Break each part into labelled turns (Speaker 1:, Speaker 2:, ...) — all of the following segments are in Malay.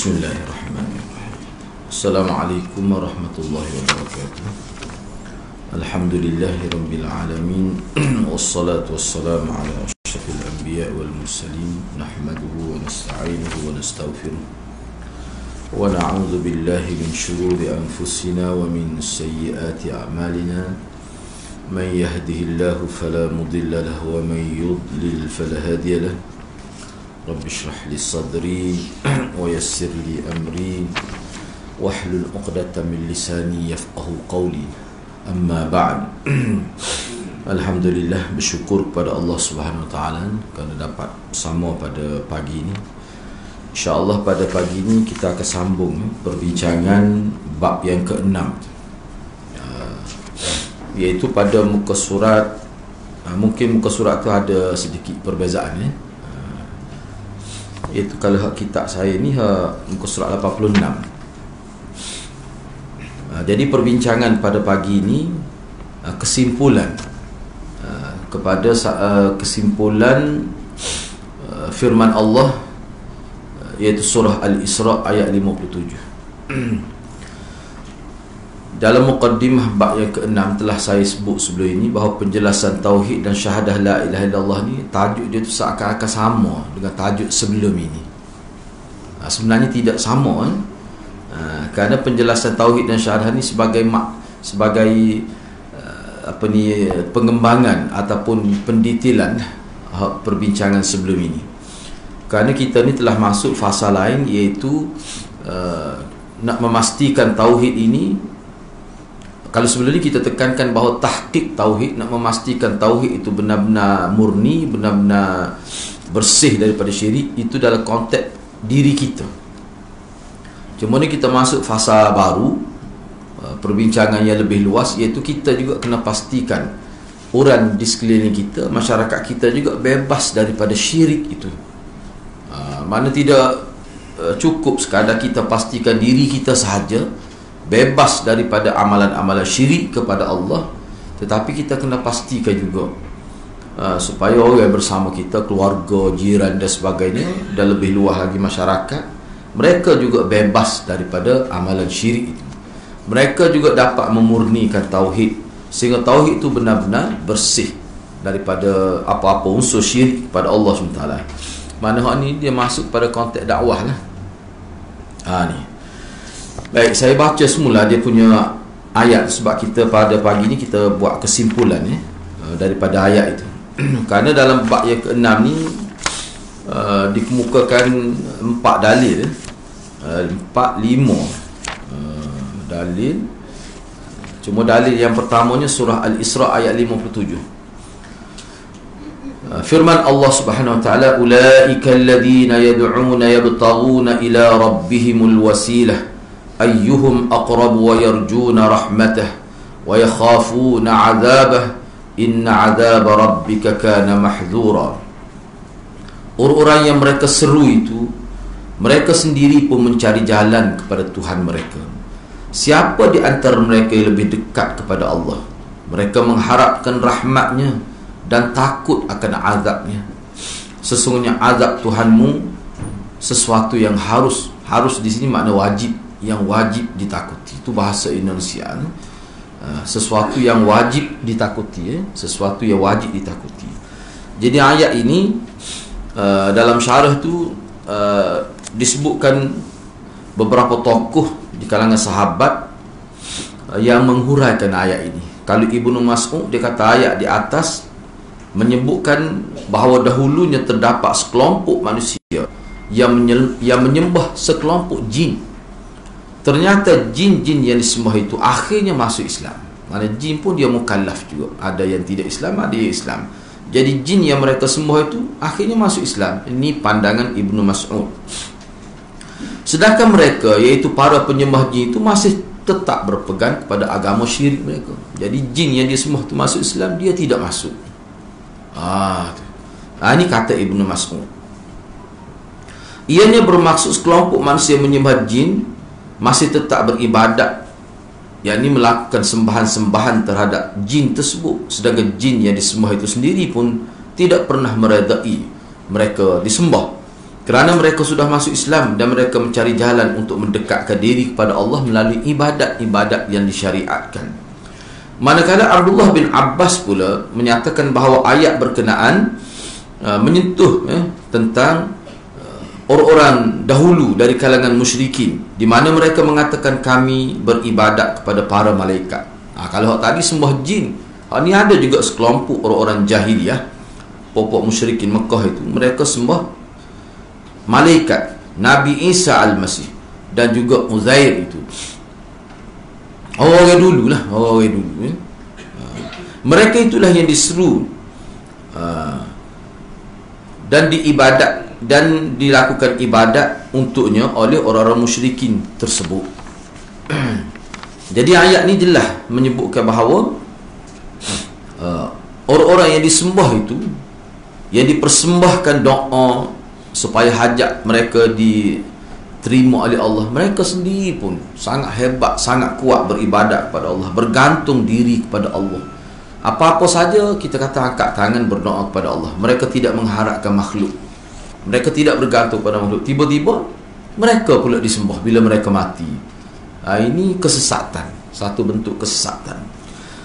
Speaker 1: Bismillahirrahmanirrahim. Assalamualaikum warahmatullahi wabarakatuh. Alhamdulillahi rabbil alamin. Wassalatu wassalamu ala asyrafil anbiya wal mursalin. Nahmaduhu wa nasta'inuhu wa nastaghfiruh. Wa na'udzu billahi min shururi anfusina wa min sayyiati a'malina. Man yahdihillahu fala mudilla lahu wa man yudlil fala hadiya lahu. Rabbi shrah li sadri wa yassir li amri wahlul 'uqdatam min lisani yafqahu qawli. Amma ba'd. Alhamdulillah, bersyukur kepada Allah Subhanahu wa taala kerana dapat bersama pada pagi ini. Insya-Allah pada pagi ini kita akan sambung perbincangan bab yang ke-6, iaitu pada muka surat, mungkin muka surat tu ada sedikit perbezaan, iaitu kalau kitab saya ni muka surat 86. Jadi perbincangan pada pagi ini kesimpulan kepada kesimpulan firman Allah, iaitu surah Al-Isra ayat 57. Dalam muqaddimah bab yang ke-6 telah saya sebut sebelum ini bahawa penjelasan tauhid dan syahadah la ilaha illallah ni tajuk dia tu seakan-akan sama dengan tajuk sebelum ini. Sebenarnya tidak sama, kerana penjelasan tauhid dan syahadah ni sebagai pengembangan ataupun pendetailan perbincangan sebelum ini. Kerana kita ni telah masuk fasa lain, iaitu nak memastikan tauhid ini. Kalau sebelum ni kita tekankan bahawa tahqiq tauhid, nak memastikan tauhid itu benar-benar murni, benar-benar bersih daripada syirik, itu dalam konteks diri kita. Cuma ni kita masuk fasa baru, perbincangan yang lebih luas, iaitu kita juga kena pastikan orang di sekeliling kita, masyarakat kita juga bebas daripada syirik itu. Mana tidak cukup sekadar kita pastikan diri kita sahaja bebas daripada amalan-amalan syirik kepada Allah, tetapi kita kena pastikan juga supaya orang bersama kita, keluarga, jiran dan sebagainya, dan lebih luas lagi masyarakat, mereka juga bebas daripada amalan syirik itu. Mereka juga dapat memurnikan tauhid, sehingga tauhid itu benar-benar bersih daripada apa-apa unsur syirik kepada Allah SWT. Mana hak ni dia masuk pada konteks dakwah lah. Ni. Baik, saya baca semula dia punya ayat, sebab kita pada pagi ni kita buat kesimpulan daripada ayat itu. Kerana dalam bab yang ke-6 ni dikemukakan 4 dalil, 4-5 dalil. Cuma dalil yang pertamanya surah Al-Isra ayat 57. Firman Allah Subhanahu wa taala, ulaika alladhina yad'una yabtaghuna ila rabbihimul wasilah ayyuhum aqrab wa yarjuna rahmatah wa yakhafuna 'adzabah inna 'adzaba rabbika kana mahdhura. Orang-orang yang mereka seru itu, mereka sendiri pun mencari jalan kepada Tuhan mereka. Siapa di antara mereka yang lebih dekat kepada Allah? Mereka mengharapkan rahmatnya dan takut akan azabnya. Sesungguhnya azab Tuhanmu sesuatu yang harus di sini makna wajib, yang wajib ditakuti. Itu bahasa Indonesia. Sesuatu yang wajib ditakuti, sesuatu yang wajib ditakuti. Jadi ayat ini dalam syarah tu disebutkan beberapa tokoh di kalangan sahabat yang menghuraikan ayat ini. Kalau Ibnu Mas'ud, dia kata ayat di atas menyebutkan bahawa dahulunya terdapat sekelompok manusia yang menyembah sekelompok jin. Ternyata jin-jin yang disembah itu akhirnya masuk Islam. Mana jin pun dia mukallaf juga. Ada yang tidak Islam, ada yang Islam. Jadi jin yang mereka sembah itu akhirnya masuk Islam. Ini pandangan Ibnu Mas'ud. Sedangkan mereka, iaitu para penyembah jin itu, masih tetap berpegang kepada agama syirik mereka. Jadi jin yang dia sembah itu masuk Islam, dia tidak masuk. Ini kata Ibnu Mas'ud. Ianya bermaksud sekelompok manusia menyembah jin masih tetap beribadat, yakni melakukan sembahan-sembahan terhadap jin tersebut, sedangkan jin yang disembah itu sendiri pun tidak pernah meredai mereka disembah. Kerana mereka sudah masuk Islam dan mereka mencari jalan untuk mendekatkan diri kepada Allah melalui ibadat-ibadat yang disyariatkan. Manakala Abdullah bin Abbas pula menyatakan bahawa ayat berkenaan menyentuh tentang orang-orang dahulu dari kalangan musyrikin, di mana mereka mengatakan kami beribadat kepada para malaikat. Kalau tadi sembah jin, ni ada juga sekelompok orang-orang jahiliyah, pokok musyrikin Mekah itu, mereka sembah malaikat, Nabi Isa Al-Masih dan juga Uzair itu. Orang-orang dulu lah, orang-orang dulu. Mereka itulah yang diseru dan diibadat dan dilakukan ibadat untuknya oleh orang-orang musyrikin tersebut. Jadi ayat ni jelas menyebutkan bahawa orang-orang yang disembah itu, yang dipersembahkan doa supaya hajat mereka diterima oleh Allah, mereka sendiri pun sangat hebat, sangat kuat beribadat kepada Allah, bergantung diri kepada Allah. Apa-apa saja kita kata angkat tangan berdoa kepada Allah. Mereka tidak mengharapkan makhluk, mereka tidak bergantung pada makhluk. Tiba-tiba mereka pula disembah bila mereka mati. Ini kesesatan, satu bentuk kesesatan.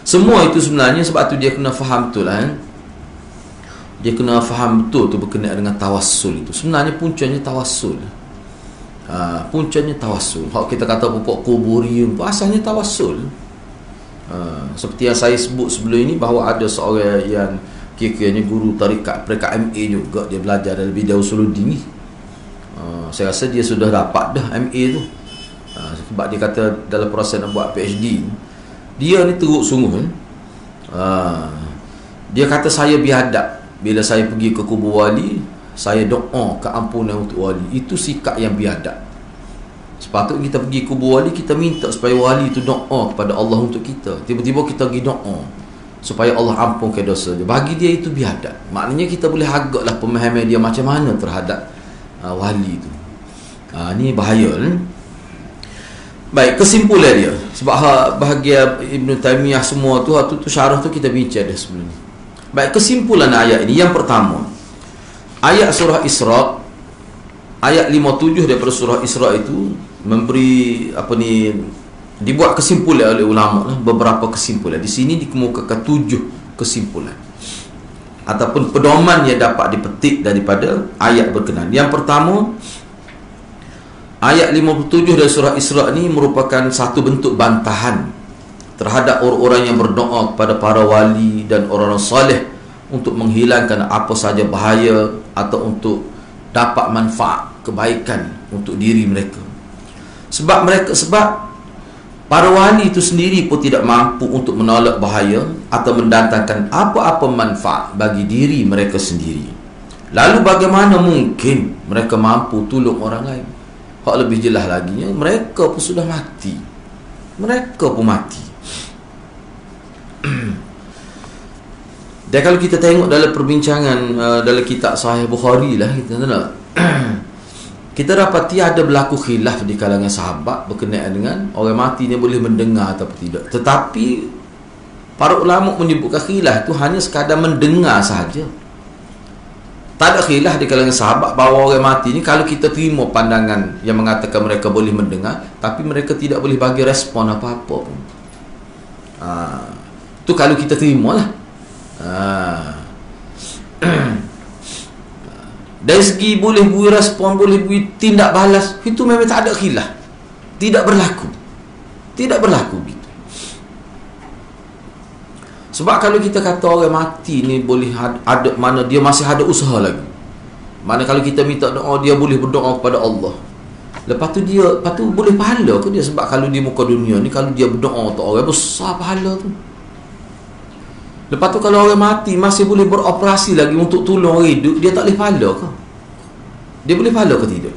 Speaker 1: Semua itu sebenarnya sebab tu dia kena faham betul lah, dia kena faham betul tu berkenaan dengan tawassul itu. Sebenarnya puncanya tawassul. Puncanya tawassul. Kalau kita kata pupuk kuburium, asalnya tawassul. Seperti yang saya sebut sebelum ini, bahawa ada seorang yang kira-kiranya guru tarikat peringkat MA juga, dia belajar dalam bidang usuluddin ni. Saya rasa dia sudah dapat dah MA tu. Sebab dia kata dalam proses nak buat PhD, dia ni teruk sungguh. Dia kata saya biadab bila saya pergi ke kubur wali, saya doa keampunan untuk wali. Itu sikap yang biadab. Sepatutnya kita pergi kubur wali, kita minta supaya wali itu doa kepada Allah untuk kita. Tiba-tiba kita pergi doa supaya Allah ampunkan dosa dia. Bagi dia itu biadab. Maknanya kita boleh agaklah pemahaman dia macam mana terhadap wali itu. Ni bahaya. Baik, kesimpulan dia. Sebab bahagia Ibn Taymiyah semua tu syarah tu kita bincang dah sebelum ni. Baik, kesimpulan ayat ini. Yang pertama, ayat surah Isra, ayat 57 daripada surah Isra itu memberi dibuat kesimpulan oleh ulama lah, beberapa kesimpulan. Di sini dikemukakan 7 kesimpulan ataupun pedoman yang dapat dipetik daripada ayat berkenaan. Yang pertama, ayat 57 dari surah Isra ni merupakan satu bentuk bantahan terhadap orang-orang yang berdoa kepada para wali dan orang-orang soleh untuk menghilangkan apa saja bahaya atau untuk dapat manfaat kebaikan untuk diri mereka. Sebab para wali itu sendiri pun tidak mampu untuk menolak bahaya atau mendatangkan apa-apa manfaat bagi diri mereka sendiri. Lalu bagaimana mungkin mereka mampu tolong orang lain? Hak lebih jelas lagi, mereka pun sudah mati. Mereka pun mati. Dan kalau kita tengok dalam perbincangan dalam kitab Sahih Bukhari lah, kita tengok kita dapati ada berlaku khilaf di kalangan sahabat berkenaan dengan orang mati ni boleh mendengar atau tidak. Tetapi para ulama menyebutkan khilaf itu hanya sekadar mendengar sahaja. Tak ada khilaf di kalangan sahabat bahawa orang mati ni kalau kita terima pandangan yang mengatakan mereka boleh mendengar, tapi mereka tidak boleh bagi respon apa-apa pun. Tu kalau kita terima lah. Dari segi boleh beri respon, boleh beri tindak balas, itu memang tak ada khilaf. Tidak berlaku gitu. Sebab kalau kita kata orang mati ni boleh ada, mana dia masih ada usaha lagi. Mana kalau kita minta doa, dia boleh berdoa kepada Allah. Lepas tu boleh pahala ke dia? Sebab kalau di muka dunia ni, kalau dia berdoa untuk orang, besar pahala tu. Lepas tu kalau orang mati masih boleh beroperasi lagi untuk tolong orang hidup, dia tak boleh pahala ke? Dia boleh pahala ke tidak?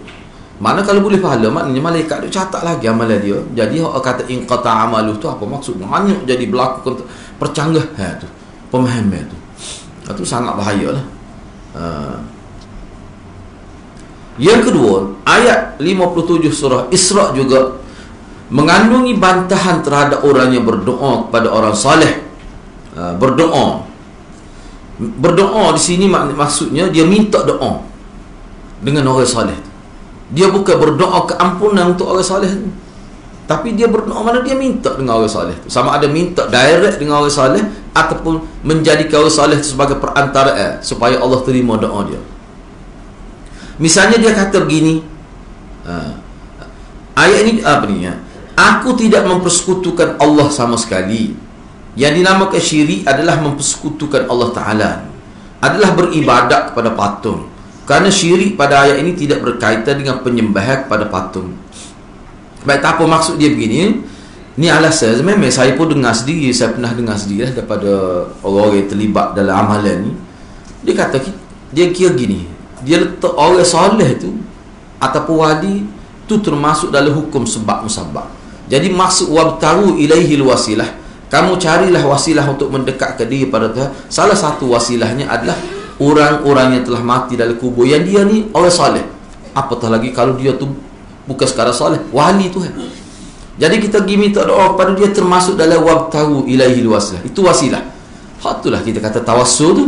Speaker 1: Mana kalau boleh pahala, maknanya malaikat tu catat lagi amalan dia. Jadi orang kata inqata amaluh tu apa maksud? Banyak jadi berlaku percanggahan tu, pemahaman tu. Itu sangat bahayalah. Yang kedua, ayat 57 surah Isra juga mengandungi bantahan terhadap orang yang berdoa kepada orang saleh. Berdoa di sini maksudnya dia minta doa. dengan orang soleh. Dia bukan berdoa keampunan untuk orang soleh, tapi dia berdoa mana dia minta dengan orang soleh tu. Sama ada minta direct dengan orang soleh ataupun menjadikan orang soleh tu sebagai perantara supaya Allah terima doa dia. Misalnya dia kata begini, ayat ini apa ni ya? Aku tidak mempersekutukan Allah sama sekali. Yang dinamakan syirik adalah mempersekutukan Allah Ta'ala, adalah beribadat kepada patung. Kerana syirik pada ayat ini tidak berkaitan dengan penyembahan kepada patung. Baik, tak apa maksud dia begini. Ni alasan memang saya pun dengar sendiri, saya pernah dengar sendiri daripada orang-orang yang terlibat dalam amalan ni. Dia kata, dia kira gini, dia letak orang soleh tu ataupun wali tu termasuk dalam hukum sebab musabab. Jadi maksud wabtaru ilaihil wasilah, kamu carilah wasilah untuk mendekat ke diri pada Tuhan. Salah satu wasilahnya adalah orang-orang yang telah mati dalam kubur, yang dia ni orang soleh. Apatah lagi kalau dia tu bukan sekadar soleh, wali Tuhan. Jadi kita pergi minta doa pada dia, termasuk dalam wabtaru ilaihil wasilah. Itu wasilah. Hak itulah kita kata tawassul tu.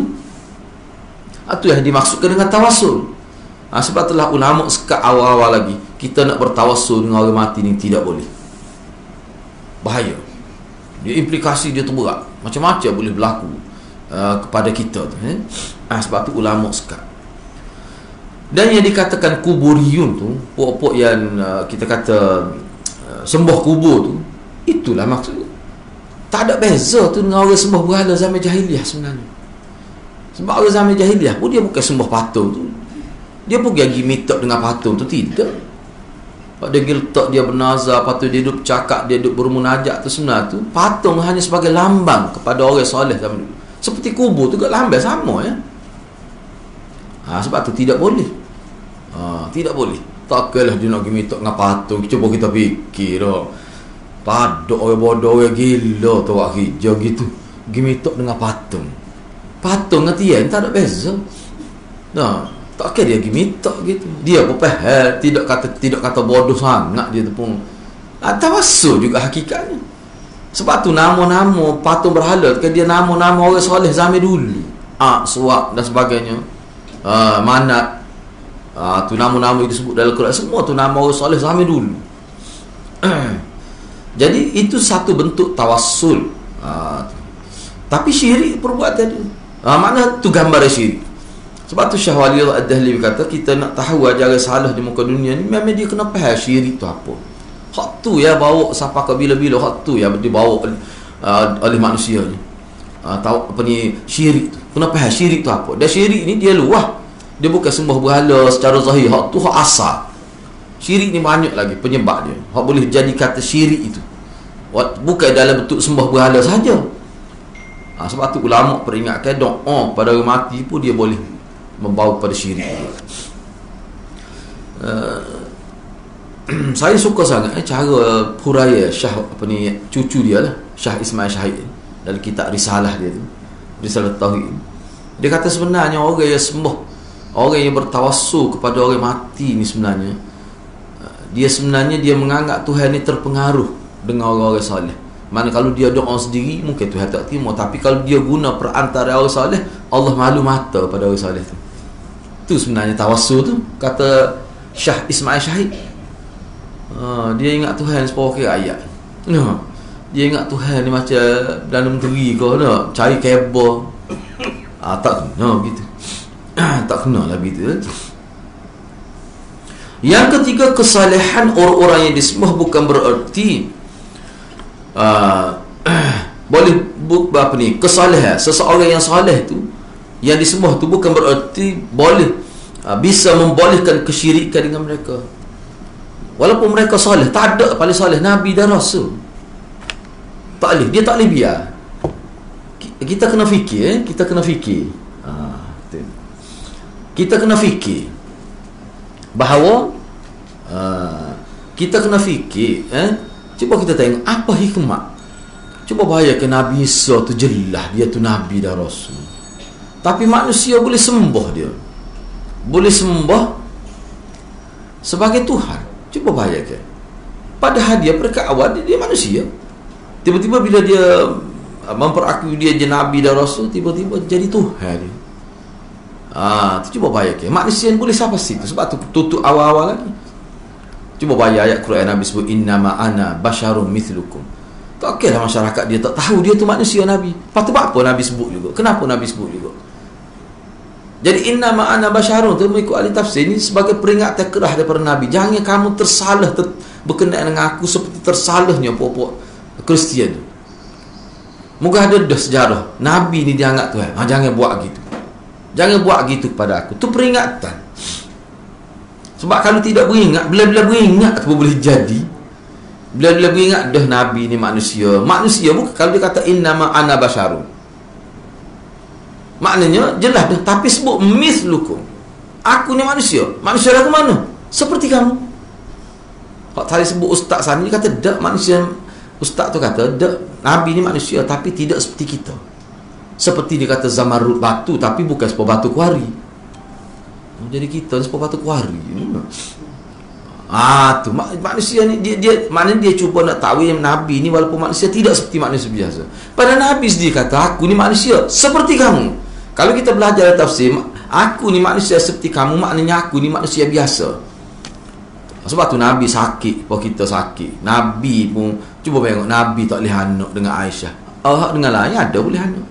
Speaker 1: Itu yang dimaksudkan dengan tawassul. Sebab itulah ulama sekat awal-awal lagi, kita nak bertawassul dengan orang mati ni tidak boleh. Bahaya. Dia implikasi dia tu berat. Macam-macam boleh berlaku kepada kita tu. Sebab tu ulama sekat. Dan yang dikatakan kuburiyun tu, pokok-pokok yang kita kata sembah kubur tu, itulah maksudnya. Tak ada beza tu dengan orang sembah berhala zaman jahiliah sebenarnya. Sebab orang zaman jahiliah pun dia bukan sembah patung tu. Dia pun pergi minta dengan patung tu, tidak. Dia pergi letak, dia bernazar, lepas tu dia duduk cakap, dia duduk bermunajat tu, sebenarnya tu patung hanya sebagai lambang kepada orang soleh zaman dulu. Seperti kubur tu juga lambang sama ya. Sebab tu tidak boleh. Tidak boleh. Takkanlah dia nak pergi minta dengan patung. Cuba kita fikir dah. Padak orang bodoh, orang gila tu buat kerja gitu. Pergi minta dengan patung. Patung dengan tiang tak ada beza. Takkan dia pergi minta gitu. Dia pun faham, tidak kata bodoh sangat dia tu pun. Tawassul juga hakikatnya. Sebab tu nama-nama patung berhala kan dia nama-nama orang soleh zaman dulu. Suwak dan sebagainya. Manat. Tu nama-nama itu disebut dalam Quran, semua tu nama orang soleh zaman dulu. Jadi itu satu bentuk tawassul. Tapi syirik perbuatan dia. Makna tu gambar syirik. Sebab tu Syekh Waliullah Ad-Dahli berkata, kita nak tahu ajaran salah di muka dunia ni, memang dia kena faham syirik tu apa. Hak tu ya bawa sampai ke bila-bila, hak tu ya dibawa oleh manusia ni. Tahu apa ni syirik tu. Kena faham syirik tu apa. Dan syirik ni dia luah. Dia bukan sembah berhala secara zahir. Hak tu hak asal. Syirik ni banyak lagi penyebab dia. Hak boleh jadi kata syirik itu. Bukan dalam bentuk sembah berhala saja. Sebab tu ulama peringatkan doa pada orang mati pun dia boleh membawa pada syirik. Saya suka sangat cara huraya Syah cucu dia lah, Syah Ismail Syahid, dalam kitab risalah dia tu, Risalah Tauhid. Dia kata sebenarnya orang yang sembah, orang yang bertawassul kepada orang mati ni sebenarnya dia menganggap Tuhan ni terpengaruh dengan orang-orang soleh. Mana kalau dia doa sendiri mungkin Tuhan tak terima, tapi kalau dia guna perantara orang soleh, Allah malu mata pada orang soleh tu. Itu sebenarnya tawassul tu, kata Syah Ismail Syahid. Dia ingat Tuhan separuh ayat. Dia ingat Tuhan ni macam Perdana Menteri kau nak cari kabel. Tak kena gitu. Tak kena lah gitu. Yang ketiga, kesalehan orang-orang yang disembah bukan bererti boleh apa ni, kesalehan seseorang yang saleh tu, yang disembah tu bukan bererti boleh bisa membolehkan kesyirikan dengan mereka. Walaupun mereka saleh, tak ada paling saleh Nabi dan Rasul. Tak boleh, dia tak boleh biar. Kita kena fikir, kita kena fikir. Kita kena fikir bahawa kita kena fikir, cuba kita tengok apa hikmah. Cuba bayangkan Nabi Isa tu jelas dia tu Nabi dan Rasul, tapi manusia boleh sembah dia, boleh sembah sebagai Tuhan. Cuba bayangkan, padahal dia pada awal dia manusia, tiba-tiba bila dia memperakui dia je Nabi dan Rasul, tiba-tiba jadi Tuhan dia. Tu cuba bayar ke. Manusia boleh siapa situ. Sebab tu tutup awal-awal lagi. Cuba bayar ayat Quran Nabi sebut innama ana basyarum mithlukum. Tak okeylah masyarakat dia tak tahu dia tu manusia Nabi. Lepas tu apa Nabi sebut juga? Kenapa Nabi sebut juga? Jadi innama ana basyarun tu mengikut ahli tafsir ni sebagai peringatan keras daripada Nabi. Jangan kamu tersalah berkenaan dengan aku seperti tersalahnya puak-puak Kristian. Moga ada dah sejarah Nabi ni dianggap Tuhan. Jangan buat gitu. Jangan buat gitu kepada aku. Tu peringatan. Sebab kalau tidak beringat, bila-bila beringat apa boleh jadi. Bila-bila beringat dah Nabi ni manusia. Manusia bukan kalau dia kata innama ana basyarun. Maknanya jelas dah, tapi sebut mithlukum. Aku ni manusia. Manusia lagu mana? Seperti kamu. Kalau tadi sebut ustaz sana dia kata dak manusia. Ustaz tu kata dak Nabi ni manusia tapi tidak seperti kita. Seperti dia kata zamarut batu tapi bukan sebuah batu kuari. Jadi kita ni sebuah batu kuari. Tu manusia ni dia maknanya dia cuba nak tahu yang Nabi ni walaupun manusia tidak seperti manusia biasa. Pada Nabi sendiri kata aku ni manusia seperti kamu. Kalau kita belajar tafsir, aku ni manusia seperti kamu, maknanya aku ni manusia biasa. Sebab tu Nabi sakit, kalau kita sakit. Nabi pun, cuba tengok, Nabi tak boleh anak dengan Aisyah. Dengan lain ada boleh anak.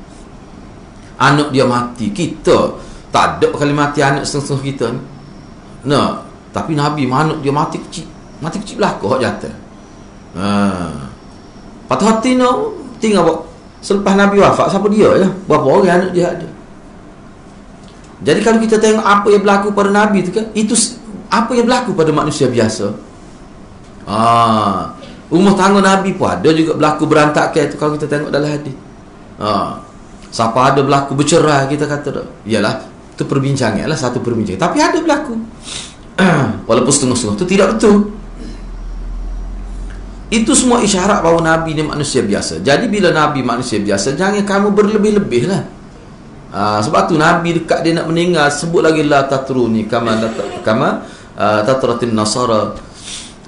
Speaker 1: Anak dia mati, kita tak ada kali mati anak setengah-setengah kita ni. Nah, tapi Nabi anak dia mati kecil. Mati kecil belakang, hak jatuh. Patut hati no, tinggal selepas Nabi wafat, siapa dia ya? Berapa orang anak dia ada? Jadi kalau kita tengok apa yang berlaku pada Nabi tu kan, itu apa yang berlaku pada manusia biasa. Rumah tangga Nabi pun ada juga berlaku berantakan itu kalau kita tengok dalam hadis. Siapa ada berlaku bercerai kita kata tak. Iyalah, itu perbincangan lah, satu perbincangan. Tapi ada berlaku. Walaupun setengah-setengah itu tidak betul. Itu semua isyarat bahawa Nabi ni manusia biasa. Jadi bila Nabi manusia biasa, jangan kamu berlebih-lebih lah. Sebab tu Nabi dekat dia nak meninggal sebut lagi la tatruni kama tatratin nasara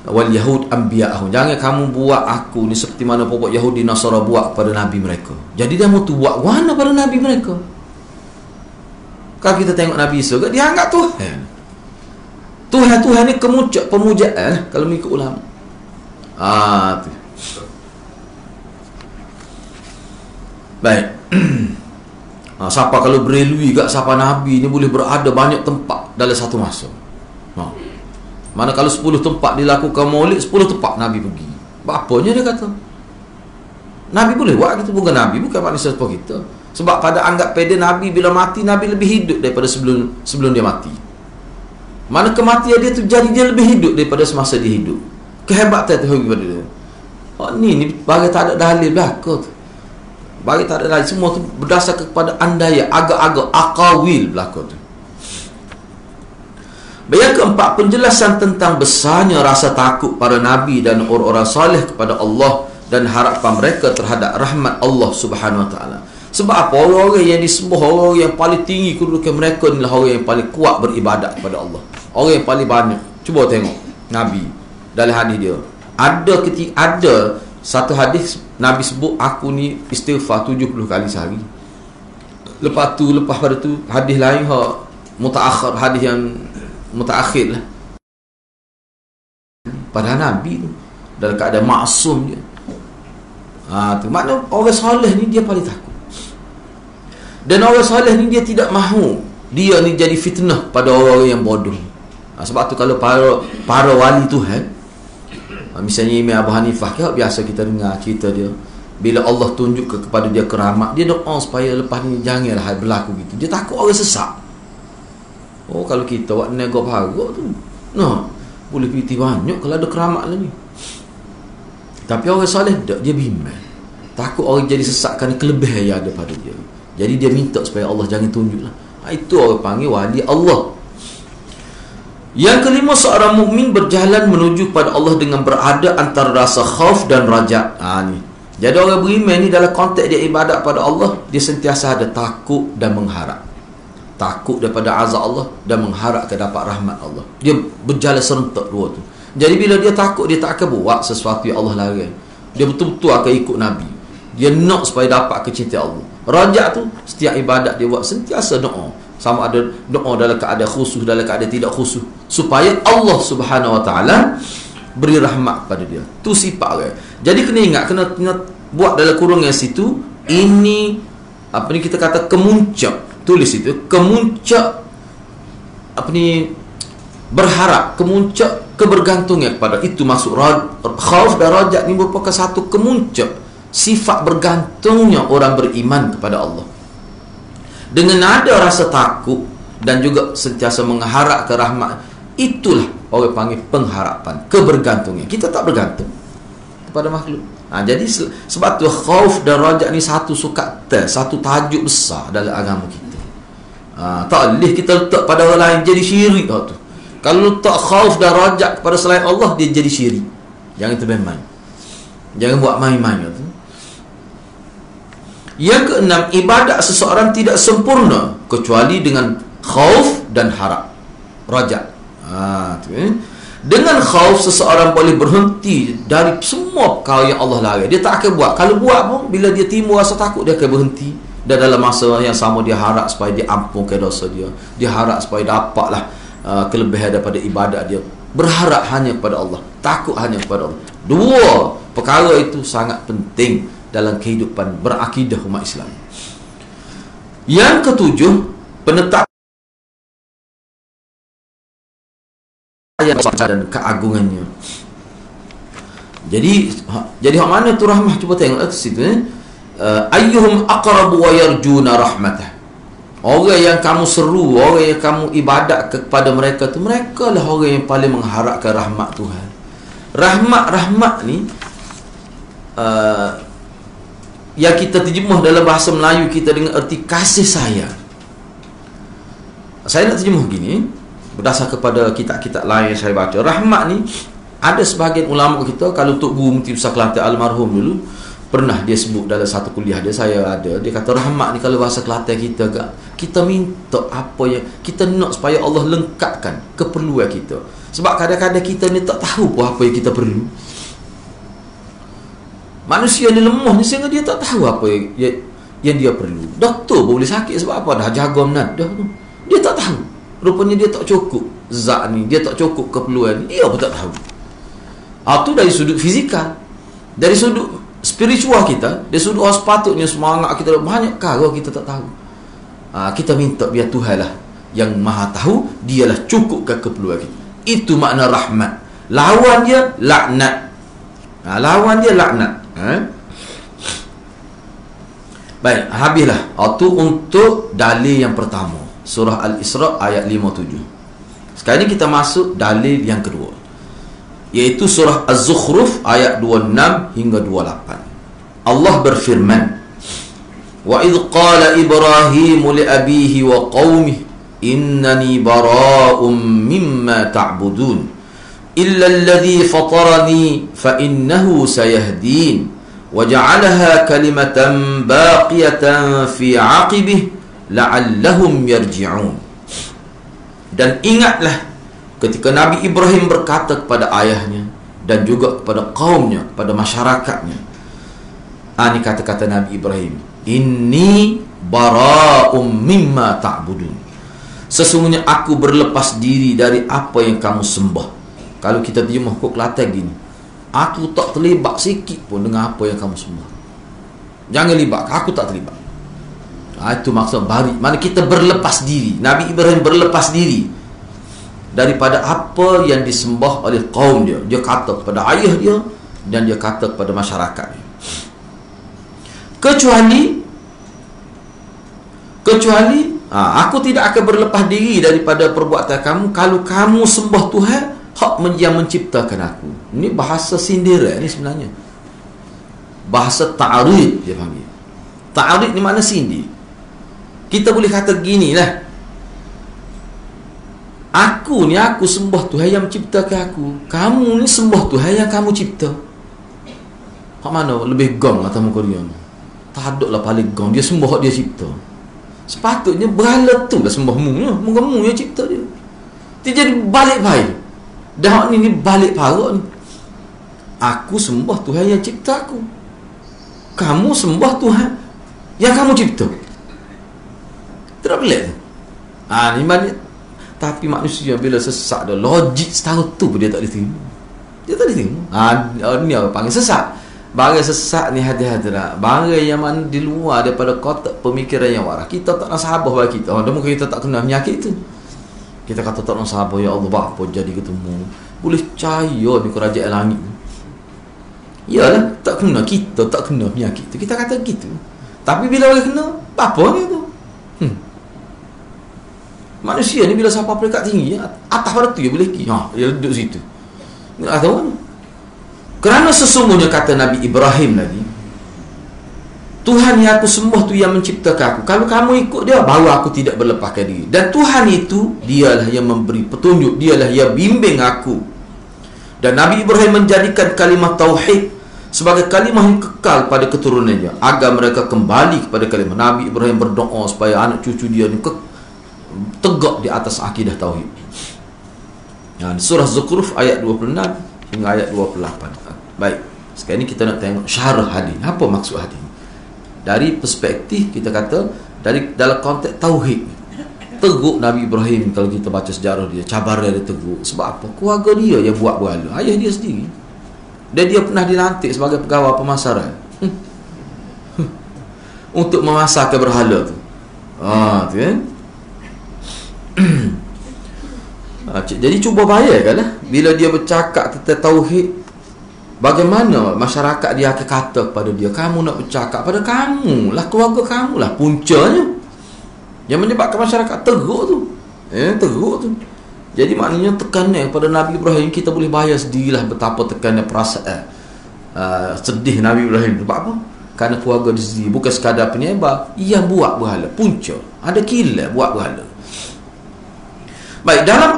Speaker 1: wal yahud anbiya'ahum. Jangan kamu buat aku ni seperti mana pokok Yahudi Nasara buat pada nabi mereka. Jadi dia mau tu buat mana pada nabi mereka. Kalau kita tengok Nabi Isa dia anggap Tuhan. Tuhan ni kemucak pemujaan kalau mengikut ulama. Tu. Baik. Siapa kalau berelui kat siapa Nabi ni boleh berada banyak tempat dalam satu masa. Mana kalau 10 tempat dilakukan maulid, 10 tempat Nabi pergi. Bapanya dia kata Nabi boleh buat gitu. Bukan Nabi, bukan manusia seperti kita. Sebab pada anggap peda Nabi bila mati, Nabi lebih hidup daripada sebelum dia mati. Mana kematian dia tu jadi dia lebih hidup daripada semasa dia hidup. Kehebatan tu kepada dia. Ni bagi tak ada dalil belakang tu. Bagi tak ada lain, semua tu berdasarkan kepada andaya, agak-agak akawil belakang tu. Yang keempat, penjelasan tentang besarnya rasa takut para Nabi dan orang-orang salih kepada Allah dan harapan mereka terhadap rahmat Allah Subhanahu Wa Taala. Sebab apa? Orang-orang yang disembah, orang yang paling tinggi kedudukan mereka adalah orang yang paling kuat beribadat kepada Allah. Orang yang paling banyak. Cuba tengok Nabi dalam hadis dia. Ada satu hadis Nabi sebut aku ni istighfar 70 kali sehari. Lepas pada tu hadis lain mutaakhir, hadis yang mutaakhir lah. Padahal Nabi tu dalam keadaan maksum dia. Tu makna orang soleh ni dia paling takut. Dan orang soleh ni dia tidak mahu dia ni jadi fitnah pada orang yang bodoh. Sebab tu kalau para wali Tuhan, misalnya Imam Abu Hanifah, biasa kita dengar cerita dia, bila Allah tunjuk kepada dia keramat, dia doa supaya lepas ni janganlah berlaku gitu. Dia takut orang sesak. Kalau kita buat nego parok tu, boleh piti banyak kalau ada keramat lagi. Tapi orang soleh tak, dia bimbang. Takut orang jadi sesak kerana kelebihan yang ada pada dia. Jadi dia minta supaya Allah jangan tunjuklah. Itu orang panggil wali Allah. Yang kelima, seorang mukmin berjalan menuju pada Allah dengan berada antara rasa khauf dan raja. Ni. Jadi orang beriman ni dalam konteks dia ibadat pada Allah, dia sentiasa ada takut dan mengharap. Takut daripada azab Allah dan mengharap ke dapat rahmat Allah. Dia berjalan serentak dua tu. Jadi bila dia takut, dia tak akan buat sesuatu yang Allah larang. Dia betul-betul akan ikut Nabi. Dia nak supaya dapat kecintaan Allah. Raja tu setiap ibadat dia buat sentiasa doa. sama ada doa dalam keadaan khusyuk, dalam keadaan tidak khusyuk, supaya Allah Subhanahu Wa Taala beri rahmat kepada dia. Tu sifat dia. Jadi kena ingat, kena buat dalam kurung yang situ, ini apa ni kita kata kemuncak, tulis itu kemuncak apa ni, berharap, kemuncak kebergantungan kepada itu. Masuk khauf dan rajak ni merupakan satu kemuncak sifat bergantungnya orang beriman kepada Allah. Dengan ada rasa takut dan juga sentiasa mengharap ke rahmat, itulah orang panggil pengharapan, kebergantungan. Kita tak bergantung kepada makhluk. Jadi sebab tu khauf dan rajak ni satu sukatan, satu tajuk besar dalam agama kita. Tak boleh kita letak pada orang lain, jadi syirik tu. Kalau letak khauf dan rajak kepada selain Allah, dia jadi syirik. Jangan termain-main, jangan buat main-main tu. Yang keenam, ibadat seseorang tidak sempurna kecuali dengan khauf dan harap, rajak. Dengan khauf seseorang boleh berhenti dari semua perkara yang Allah larang. Dia tak akan buat. Kalau buat pun, bila dia timbul rasa takut, dia akan berhenti. Dan dalam masa yang sama, dia harap supaya dia ampunkan dosa dia. Dia harap supaya dapatlah kelebihan daripada ibadat dia. Berharap hanya kepada Allah, takut hanya kepada Allah. Dua perkara itu sangat penting dalam kehidupan berakidah umat Islam. Yang ketujuh, penetapan dan keagungannya. Jadi hak mana tu rahmah? Cuba tengok kat situ. Ayyuhum aqrabu wa yarjuna rahmatah. Orang yang kamu seru, orang yang kamu ibadat kepada mereka tu, mereka lah orang yang paling mengharapkan rahmat Tuhan. Rahmat ni yang kita terjemah dalam bahasa Melayu kita dengan erti kasih sayang. Saya nak terjemah gini, berdasar kepada kitab-kitab lain yang saya baca. Rahmat ni, ada sebahagian ulama kita, kalau Tok Guru Mufti Besar Kelantan almarhum dulu, pernah dia sebut dalam satu kuliah dia, saya ada, dia kata rahmat ni kalau bahasa Kelantan kita minta apa yang kita nak supaya Allah lengkapkan keperluan kita. Sebab kadang-kadang kita ni tak tahu pun apa yang kita perlu. Manusia ni lemah ni sehingga dia tak tahu apa yang dia perlu. Doktor pun boleh sakit sebab apa? Dah jaga menadah tu, dia tak tahu. Rupanya dia tak cukup zat ni, dia tak cukup keperluan ni, dia pun tak tahu. Itu dari sudut fizikal. Dari sudut spiritual kita, dari sudut sepatutnya semangat kita banyak kala kita tak tahu. Kita minta biar Tuhan lah yang maha tahu, dialah cukupkan keperluan kita. Itu makna rahmat. Lawan dia laknat. Lawan dia laknat. Baik, habislah. Itu untuk dalil yang pertama, surah Al-Isra ayat 57. Sekarang ni kita masuk dalil yang kedua, iaitu surah Az-Zukhruf ayat 26 hingga 28. Allah berfirman, wa idh qala Ibrahimu li abihi wa qaumihi innani bara'um mimma ta'budun illa alladhi fatarani fa innahu sayahdin wa ja'alaha kalimatan baqiyatan fi 'aqibih la'allahum yarji'un. Dan ingatlah ketika Nabi Ibrahim berkata kepada ayahnya dan juga kepada kaumnya, kepada masyarakatnya. Ini kata-kata Nabi Ibrahim, inni bara'um mimma ta'budun. Sesungguhnya aku berlepas diri dari apa yang kamu sembah. Kalau kita terjemah kok Kelantan gini, aku tak terlibat sikit pun dengan apa yang kamu sembah. Jangan libat, aku tak terlibat. Itu maksud bari. Mana kita berlepas diri. Nabi Ibrahim berlepas diri daripada apa yang disembah oleh kaum dia. Dia kata kepada ayah dia dan dia kata kepada masyarakat dia, kecuali aku tidak akan berlepas diri daripada perbuatan kamu kalau kamu sembah Tuhan hak yang menciptakan aku. Ini bahasa sindiran ni sebenarnya, bahasa ta'arid dia panggil. Ta'arid ni makna sindir. Kita boleh kata gini lah, aku sembah Tuhan yang menciptakan aku, kamu ni sembah Tuhan yang kamu cipta. Hak mana lebih gong atau muka dia? Tak ada lah paling gong, dia sembah hak dia cipta. Sepatutnya berhala tu lah sembahmu, mu yang cipta dia. Dia jadi balik baik. Dah hak ni balik parah ni. Aku sembah Tuhan yang cipta aku, kamu sembah Tuhan yang kamu cipta. Tak pelik tu. Ni maknanya. Tapi manusia bila sesat dah, logik setara tu pun dia tak boleh terima. Dia tak boleh terima. Ni apa panggil sesat. Barang sesat ni hati-hati lah. Barang yang mana di luar daripada kotak pemikiran yang waras, kita tak nak sahabat bagi kita. Dan mungkin kita tak kena penyakit tu. Kita kata tak nak sahabat, ya Allah, apa jadi ketemu. Boleh percaya ni kerajaan langit. Yalah, tak kena, kita tak kena penyakit tu. Kita kata gitu. Tapi bila orang kena, apa ni tu? Manusia ni bila sampai peringkat tinggi, atas pada tu dia boleh pergi. Dia duduk situ. Tak tahu mana. Kerana sesungguhnya kata Nabi Ibrahim lagi, Tuhan yang aku sembah tu yang menciptakan aku. Kalau kamu ikut dia, baru aku tidak berlepaskan diri. Dan Tuhan itu, dialah yang memberi petunjuk, dialah yang bimbing aku. Dan Nabi Ibrahim menjadikan kalimah tauhid sebagai kalimah yang kekal pada keturunannya, agar mereka kembali kepada kalimah. Nabi Ibrahim berdoa supaya anak cucu dia ni tegak di atas akidah tauhid. Surah Zukhruf ayat 26 hingga ayat 28. Baik, sekarang ni kita nak tengok syarah hadis. Apa maksud hadis? Dari perspektif kita kata dari dalam konteks tauhid. Teguk Nabi Ibrahim, kalau kita baca sejarah dia, cabaran dia teguk. Sebab apa? Keluarga dia yang buat berhala, ayah dia sendiri. Dan dia pernah dilantik sebagai pegawai pemasaran untuk memasarkan berhala tu. Tu kan. Jadi cuba bayangkanlah bila dia bercakap tentang tauhid, bagaimana masyarakat dia akan kata kepada dia, kamu nak bercakap pada kamu lah, keluarga kamu lah puncanya yang menyebabkan masyarakat teruk tu. Teruk tu. Jadi maknanya tekanan kepada Nabi Ibrahim, kita boleh bayar sendirilah betapa tekanan perasaan sedih Nabi Ibrahim. Sebab apa? Kerana keluarga dia sendiri bukan sekadar penyembah, ia buat berhala, punca, ada kilat buat berhala. Baik, dalam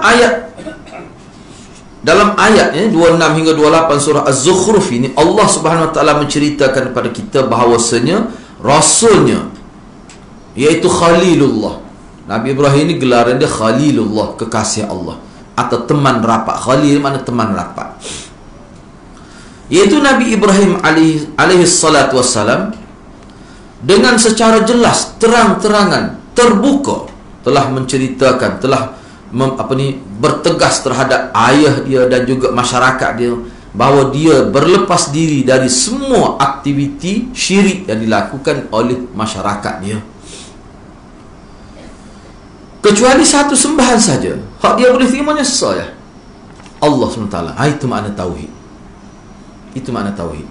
Speaker 1: ayat 26 hingga 28 surah Az-Zukhruf ini, Allah Subhanahu Wa Taala menceritakan kepada kita bahawasanya rasulnya, iaitu Khalilullah. Nabi Ibrahim ini gelaran dia Khalilullah, kekasih Allah, atau teman rapat. Khalil mana teman rapat. Iaitu Nabi Ibrahim alaihi salatu wassalam, dengan secara jelas, terang-terangan, terbuka telah menceritakan, telah bertegas terhadap ayah dia dan juga masyarakat dia, bahawa dia berlepas diri dari semua aktiviti syirik yang dilakukan oleh masyarakat dia, kecuali satu sembahan saja. Hak dia boleh terimanya sesuai Allah SWT. Itu makna tauhid. Itu makna tauhid.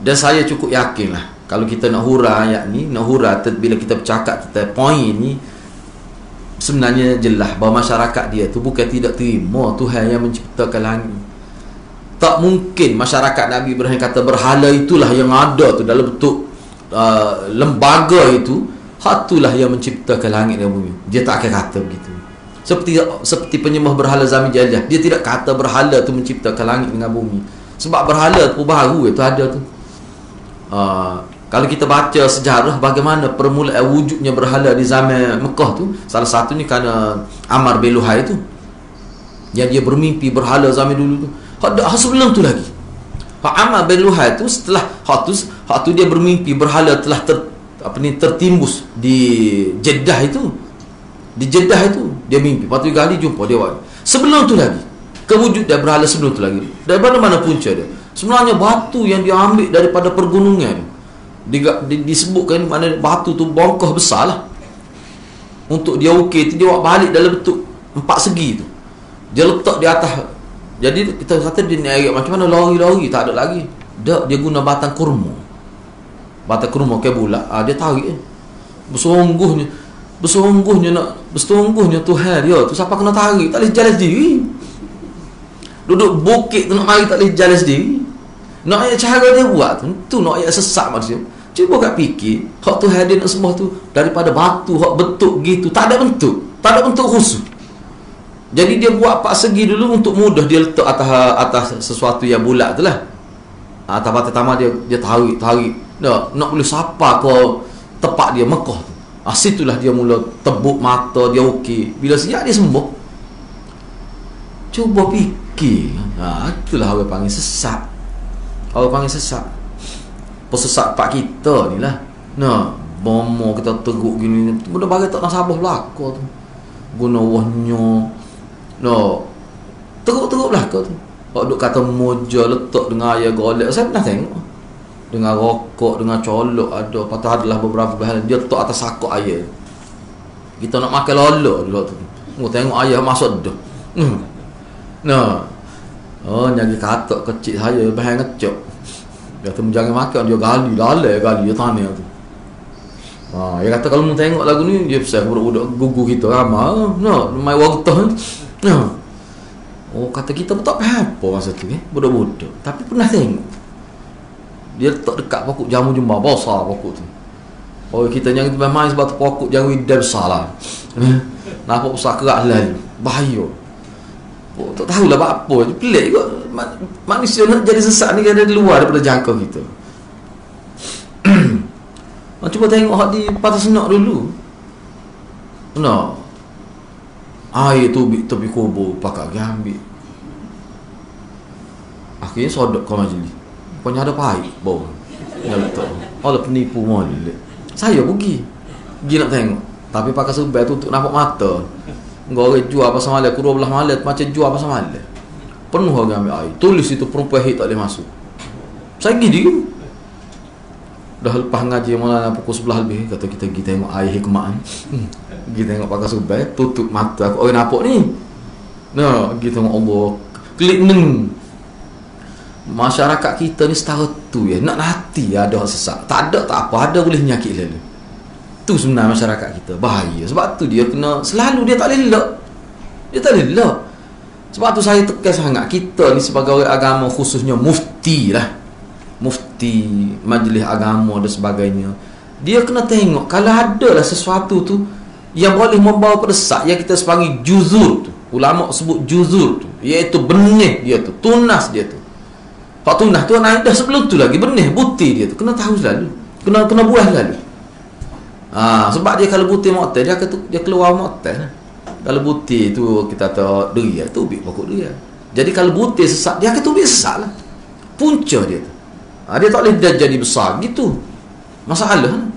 Speaker 1: Dan saya cukup yakinlah, kalau kita nak hura ayat ni, nak hura bila kita bercakap tentang poin ni, sebenarnya jelas bahawa masyarakat dia tu bukan tidak terima Tuhan yang menciptakan langit. Tak mungkin masyarakat Nabi Ibrahim kata berhala itulah yang ada tu dalam bentuk lembaga itu, hatulah yang menciptakan langit dan bumi. Dia tak akan kata begitu. Seperti penyembah berhala zaman jahiliah, dia tidak kata berhala tu menciptakan langit dengan bumi. Sebab berhala tu baru itu ada tu. Kalau kita baca sejarah bagaimana permulaan wujudnya berhala di zaman Mekah tu, salah satunya kerana Ammar bin Luhai tu, yang dia bermimpi berhala zaman dulu tu. Sebelum tu lagi, Ammar bin Luhai tu, setelah hak tu dia bermimpi berhala telah tertimbus di Jeddah itu. Di Jeddah itu dia mimpi, lepas tu kali jumpa dia. Sebelum tu lagi, kewujud dia berhala sebelum tu lagi. Dari mana punca dia? Sebenarnya batu yang dia ambil daripada pergunungan, disebutkan mana batu tu bongkah besar lah, untuk dia ukir tu, dia buat balik dalam bentuk 4 segi tu, dia letak di atas. Jadi kita kata dia naik macam mana, lori-lori tak ada lagi. Dia guna batang kurma. Batang kurma ke bulat, dia tarik bersungguhnya Tuhan dia tu siapa kena tarik, tak boleh jalan sendiri. Duduk bukit tu nak mari tak boleh jalan sendiri. Nak ayat cara dia buat tu nak ayat sesat manusia. Cuba kat fikir, hak Tuhan dia nak sembah tu daripada batu, hak bentuk gitu, tak ada bentuk khusus. Jadi dia buat 4 segi dulu untuk mudah dia letak atas sesuatu yang bulat tu lah. Atas batu tamar dia tarik. Nak boleh sapa ke tepat dia Mekah tu. Situlah dia mula tebuk mata dia okey. Bila siap dia sembuh. Cuba fikir. Itulah orang panggil sesat. Orang panggil sesat. Pesesat pak kita ni lah. bomo kita teguk gini, benda bagi tak nasabah belaka tu. Guna wahnya. No. Teguk-teguk belaka tu. Hak duk kata moja letak dengan ayah golek. Saya pernah tengok. Dengan rokok, dengan colok ada. Patut adalah beberapa bahan. Dia letak atas sakok ayah. Kita nak makan lolo dulu tu. Tengok ayah masuk dah. Nah. Oh, nyagi katak kecil saya bahan ngecok. Dia kata jangan makan, dia gali dia tanah tu. Dia kata kalau mu tengok lagu ni dia pasal budak-budak gugu kita ramai. Mai waktu. Oh, kata kita pun tak faham apa masa tu budak-budak. Tapi pernah tengok. Dia letak dekat pokok jamu jumba besar pokok tu. Oh, kita yang tu main sebab tu pokok jamu dia besar lah. Nampak besar kerak lalu. Bahaya. Oh, tak tahulah apa. Pelik kot. Manusia nak jadi sesat ni ada di luar daripada jangkau kita. Cuba tengok hak di Patah Senak dulu. Air tu tepi kubur pakak pergi ambil. Akhirnya sodok kau majlis. Pokoknya ada pahit bau. Dia letak. Ada penipu molek. Saya pergi nak tengok. Tapi pakai sebai tutup nampak mata. Orang jual pasal malam, kurang belah malam macam jual pasal malam. Penuh orang ambil air. Tulis itu perempuan hit tak boleh masuk. Saya pergi dia. Dah lepas ngaji malam pukul 11 lebih, kata kita pergi tengok air hikmah. Pergi tengok pakai sebai, tutup mata aku. Orang nampak ni. Pergi tengok Allah. Klik neng. Masyarakat kita ni setara tu ya. Nak hati ada sesak. Tak ada tak apa, ada boleh nyakit lalu. Tu sebenarnya masyarakat kita bahaya. Sebab tu dia kena selalu dia tak boleh elok. Dia tak boleh elok. Sebab tu saya tekan sangat kita ni sebagai orang agama, khususnya mufti lah. Mufti, majlis agama dan sebagainya. Dia kena tengok kalau ada lah sesuatu tu yang boleh membawa pedesak yang kita sepanggil juzur tu. Ulama sebut juzur tu, iaitu benih dia tu, tunas dia tu. Hak tunas tu naik dah sebelum tu lagi benih, butir dia tu. Kena tahu selalu. Kena buah selalu. Sebab dia kalau butir motel dia keluar motel. Kalau butir tu kita tahu deria tu ubik pokok deria. Jadi kalau butir sesak dia akan tubik sesak lah. Punca dia tu. Dia tak boleh jadi besar gitu. Masalah.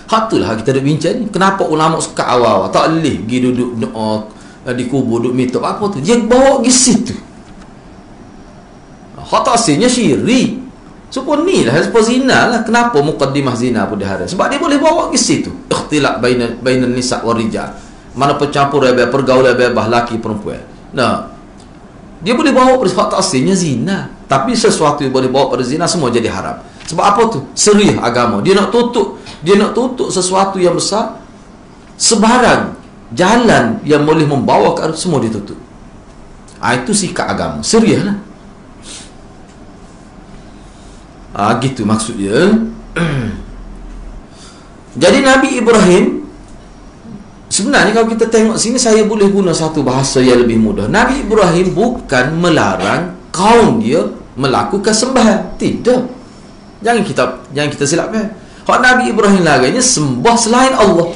Speaker 1: Hatulah kita duk bincang ni. Kenapa ulama suka awal-awal tak boleh pergi duduk di kubur duduk minta apa tu. Dia bawa pergi situ. Hak tak asalnya syirik. Supaya ni lah, supaya zina lah. Kenapa muqaddimah zina pun diharam? Sebab dia boleh bawa ke situ. Ikhtilaf bainan nisa' wal rijal. Mana percampur pergaulan bebas laki perempuan. Dia boleh bawa pada hak asalnya zina. Tapi sesuatu yang boleh bawa pada zina semua jadi haram. Sebab apa tu? Serius agama. Dia nak tutup sesuatu yang besar. Sebarang jalan yang boleh membawa ke arah semua ditutup. Itu sikap agama. Serius lah. Gitu maksudnya. Jadi Nabi Ibrahim, sebenarnya kalau kita tengok sini, saya boleh guna satu bahasa yang lebih mudah. Nabi Ibrahim bukan melarang kaum dia melakukan sembahan. Tidak. Jangan kita silap. Hak Nabi Ibrahim larangnya sembah selain Allah.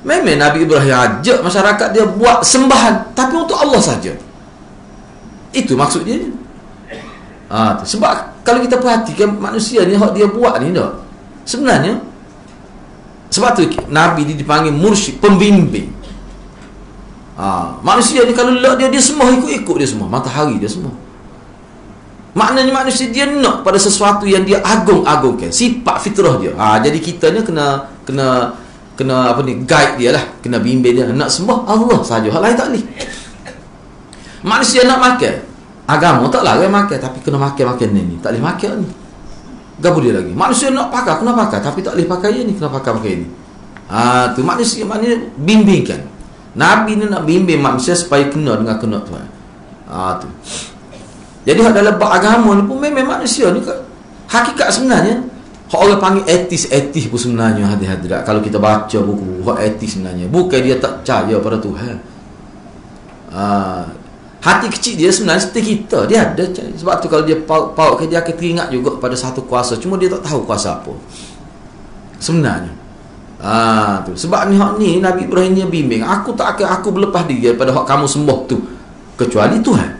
Speaker 1: Memang Nabi Ibrahim ajak masyarakat dia buat sembahan, tapi untuk Allah saja. Itu maksudnya. Sebab kalau kita perhatikan manusia ni, hak dia buat ni tak, sebenarnya sebab tu Nabi dipanggil mursyid, pembimbing. Manusia ni kalau dia semua ikut dia semua, matahari dia semua. Maknanya manusia dia nak pada sesuatu yang dia agung-agungkan, sifat fitrah dia. Jadi kita ni kena apa ni, guide dia lah, kena bimbing dia. Nak sembah Allah saja, hal lain tak boleh. Manusia nak makan, agama tak larang makan, tapi kena makan ni. Tak boleh makan ni. Gapo dia lagi. Manusia nak pakai, kena pakai, tapi tak boleh pakai ni, kena pakai ni. Tu manusia maknanya bimbingkan. Nabi ni nak bimbing manusia supaya kena dengan kena Tuhan. Tu. Jadi dalam bab agama ni pun memang manusia ni hakikat sebenarnya, hak orang panggil etis pun sebenarnya hadirat. Kalau kita baca buku hak etis sebenarnya, bukan dia tak percaya pada Tuhan. Hati kecil dia sebenarnya seperti kita. Dia ada. Sebab tu kalau dia paut ke, dia akan teringat juga pada satu kuasa. Cuma dia tak tahu kuasa apa sebenarnya. Tu. Sebab ni Nabi Ibrahim dia bimbing. Aku berlepas diri daripada hak kamu sembah tu, kecuali Tuhan.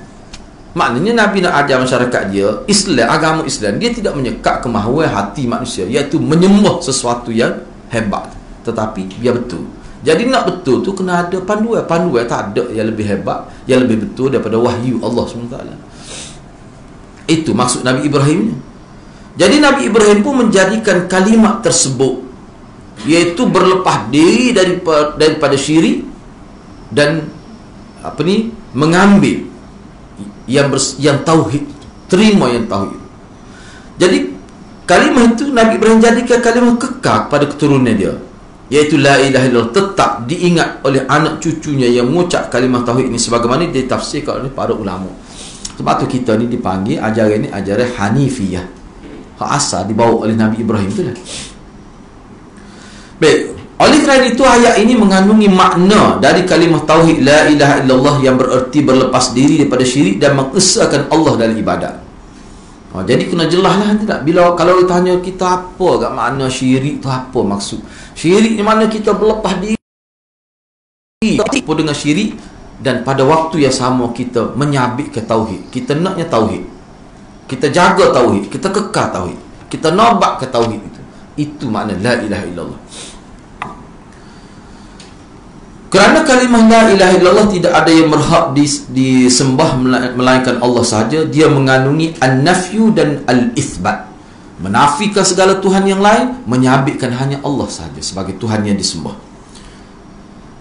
Speaker 1: Maknanya Nabi nak ajar masyarakat dia Islam, agama Islam, dia tidak menyekat kemahuan hati manusia, iaitu menyembah sesuatu yang hebat, tetapi biar betul. Jadi nak betul tu kena ada panduan. Panduan tak ada yang lebih hebat, yang lebih betul daripada wahyu Allah SWT. Itu maksud Nabi Ibrahim. Jadi Nabi Ibrahim pun menjadikan kalimat tersebut, iaitu berlepas diri daripada syirik dan mengambil yang tauhid, terima yang tauhid. Jadi kalimah itu Nabi Ibrahim jadikan kalimah kekal pada keturunan dia, iaitu la ilaha illallah, tetap diingat oleh anak cucunya yang mengucap kalimah tauhid ini, sebagaimana ditafsirkan oleh para ulama. Sebab tu kita ni dipanggil ajaran ni ajaran Hanifiyah, hak asal dibawa oleh Nabi Ibrahim tu lah. Baik, oleh kerana itu ayat ini mengandungi makna dari kalimah tauhid la ilaha illallah yang bererti berlepas diri daripada syirik dan mengesahkan Allah dalam ibadat. Jadi kena jelas lah, tidak? Bila kalau tanya kita apa kat makna syirik tu, apa maksud syirik ni, mana kita berlepas diri apa dengan syirik, dan pada waktu yang sama kita menyabit ke tauhid. Kita naknya tauhid, kita jaga tauhid, kita kekal tauhid, kita nabak ke tauhid itu. Itu makna la ilaha illallah. Kerana kalimah la ilaha illallah tidak ada yang berhak disembah melainkan Allah sahaja, dia mengandungi an-nafyu dan al-ithbat, menafikan segala Tuhan yang lain, menyabitkan hanya Allah sahaja sebagai Tuhan yang disembah.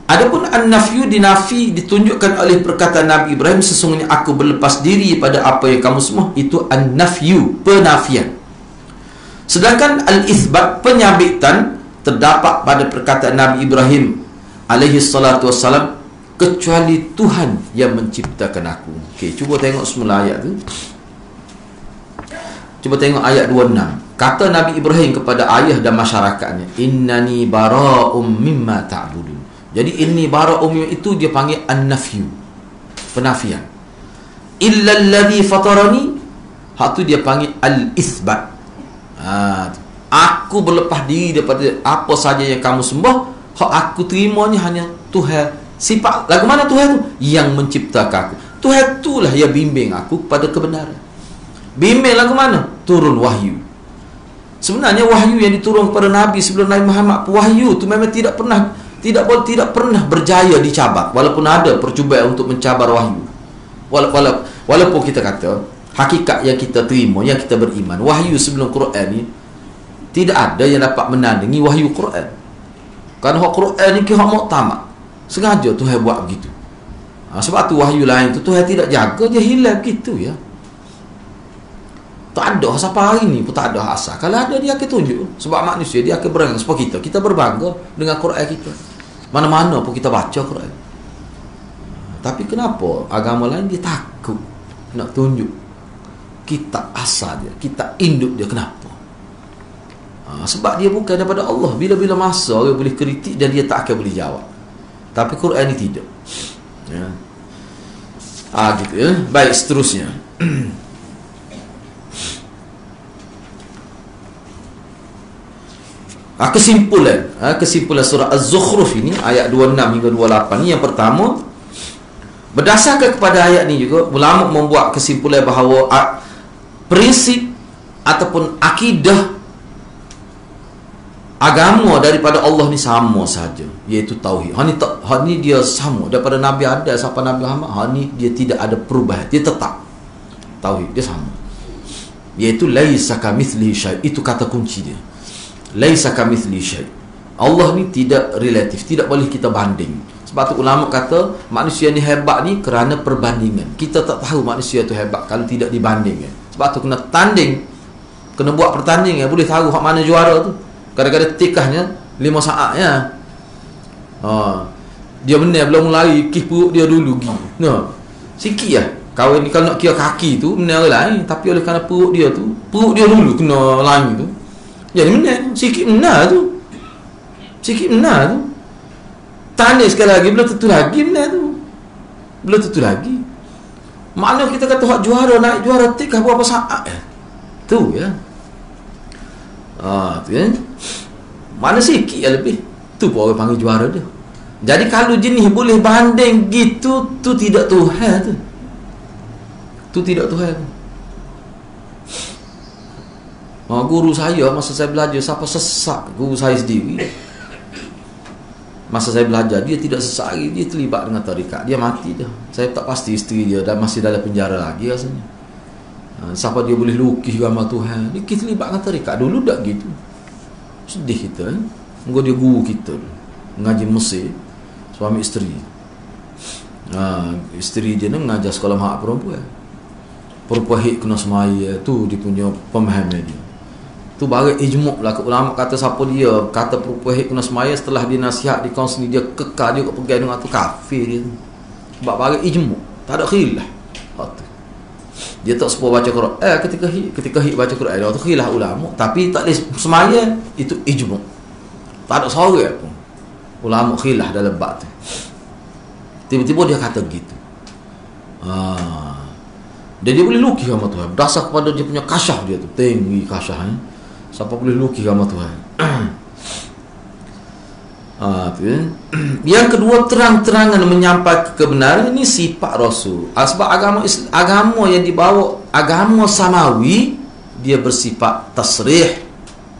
Speaker 1: Adapun an-nafyu ditunjukkan oleh perkataan Nabi Ibrahim, sesungguhnya aku berlepas diri pada apa yang kamu sembah. Itu an-nafyu, penafian. Sedangkan al-ithbat, penyabitan, terdapat pada perkataan Nabi Ibrahim alaihi salatu wassalam, kecuali Tuhan yang menciptakan aku. Okey, cuba tengok semula ayat tu. Cuba tengok ayat 26. Kata Nabi Ibrahim kepada ayah dan masyarakatnya, innani bara'um mimma ta'budun. Jadi inni bara'um itu dia panggil an-nafyu, penafian. Illa alladhi fatarani, hak tu dia panggil al-ithbat. Aku berlepas diri daripada apa saja yang kamu sembah, hak aku terimanya hanya Tuhan. Sifat lagu mana Tuhan tu? Yang menciptakan aku. Tuhan itulah yang bimbing aku kepada kebenaran. Bimbing lagu mana? Turun wahyu. Sebenarnya wahyu yang diturun kepada Nabi sebelum Nabi Muhammad, wahyu tu memang tidak pernah berjaya dicabar, walaupun ada percubaan untuk mencabar wahyu. Walaupun kita kata hakikat yang kita terima, yang kita beriman, wahyu sebelum Quran ni tidak ada yang dapat menandingi wahyu Quran. Kerana hak Quran ni hak muktamad, sengaja Tuhan buat begitu. Sebab tu wahyu lain tu Tuhan tidak jaga, dia hilang begitu ya. Tak ada sampai hari ni pun tak ada asal. Kalau ada dia akan tunjuk. Sebab manusia dia akan berbangga. Sebab kita berbangga dengan Quran kita. Mana-mana pun kita baca Quran. Tapi kenapa agama lain dia takut nak tunjuk kitab asal dia, kitab induk dia? Kenapa? Sebab dia bukan daripada Allah. Bila-bila masa dia boleh kritik dan dia tak akan boleh jawab. Tapi Quran ni tidak ya. Gitu ya. Baik, seterusnya. Kesimpulan surah Az-Zukhruf ini ayat 26 hingga 28 ni, yang pertama, berdasarkan kepada ayat ni juga ulama membuat kesimpulan bahawa prinsip ataupun akidah agama daripada Allah ni sama saja, iaitu tauhid. Hak ni dia sama daripada Nabi Adam sampai Nabi Muhammad. Hak ni dia tidak ada perubahan, dia tetap tauhid dia sama, iaitu laisa kamitslihi syai'. Itu kata kunci dia, laisa kamitslihi syai'. Allah ni tidak relatif, tidak boleh kita banding. Sebab tu ulama kata manusia ni hebat ni kerana perbandingan. Kita tak tahu manusia tu hebat kalau tidak dibandingkan. Sebab tu kena tanding, kena buat pertandingan, boleh tahu hak mana juara tu. Kadang-kadang tikahnya 5 saat ya. Dia menang belum lari, kis perut dia dulu pergi. Sikit lah. Kawan ni kalau nak kira kaki tu menang lain, tapi oleh kerana perut dia dulu kena lari tu, jadi menang. Sikit menang tu. Tanding sekali lagi, belum tentu lagi menang tu. Belum tentu lagi. Makna kita kata hak juara, naik juara tikah berapa saat tu ya. Tu kan. Mana sikit yang lebih, tu pun orang panggil juara dia. Jadi kalau jenis boleh banding gitu, tu tidak Tuhan tu. Tu tidak Tuhan. Guru saya masa saya belajar, siapa sesak guru saya sendiri. Masa saya belajar, dia tidak sesak lagi, dia terlibat dengan tarikat, dia mati dah. Saya tak pasti isteri dia dan masih dalam penjara lagi rasanya. Siapa dia boleh lukis gambar Tuhan, dia terlibat dengan tarikat. Dulu tak gitu. Sedih kita. Dia guru kita mengaji Mesir, suami isteri. Isteri dia ni mengajar sekolah mahak perempuan. Perempuan hit kena semaya, tu dia punya pemahaman dia. Tu baru ijmu' lah. Ulama kata siapa dia kata perempuan hit kena semaya, setelah dia nasihat di kaum sini, dia kekal, dia pergi dengan tu kafir dia. Sebab baru ijmu', tak ada khilaf. Dia tak sepuluh baca Quran. Ketika hit baca Quran, dia tu khilaf ulama, tapi tak boleh semaya, itu ijmu'. Tak ada sorang pun ulama khilaf dalam bab tu. Tiba-tiba dia kata gitu. Dan dia boleh lukis gambar Tuhan berdasar kepada dia punya kasyaf dia tu. Tinggi kasyaf ni. Siapa boleh lukis gambar Tuhan. Yang kedua, terang-terangan menyampaikan kebenaran. Ini sifat Rasul. Sebab agama yang dibawa, agama samawi, dia bersifat tasrih,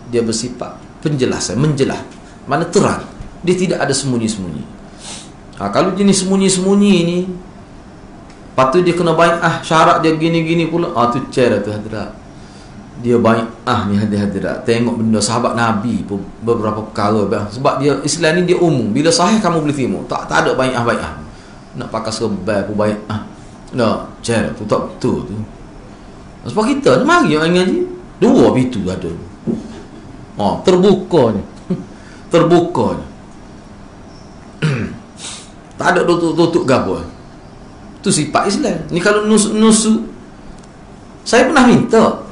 Speaker 1: dia bersifat penjelasan, menjelas. Mana terang, dia tidak ada sembunyi-sembunyi. Kalau jenis sembunyi-sembunyi ni, patut dia kena baik syarat dia gini-gini pula. Tu cara tu hadirat. Dia baik ni hadirat. Tengok benda sahabat Nabi pun beberapa perkara. Sebab dia Islam ni dia umum. Bila sahih kamu boleh terima. Tak ada baik nak pakai serban pun baik nak cara tu tak betul tu. Sebab kita ni mari orang ngaji dua pintu ada. Terbukanya. Tak ada tutup gapo. Tu sifat Islam. Ni kalau nusuk saya pernah minta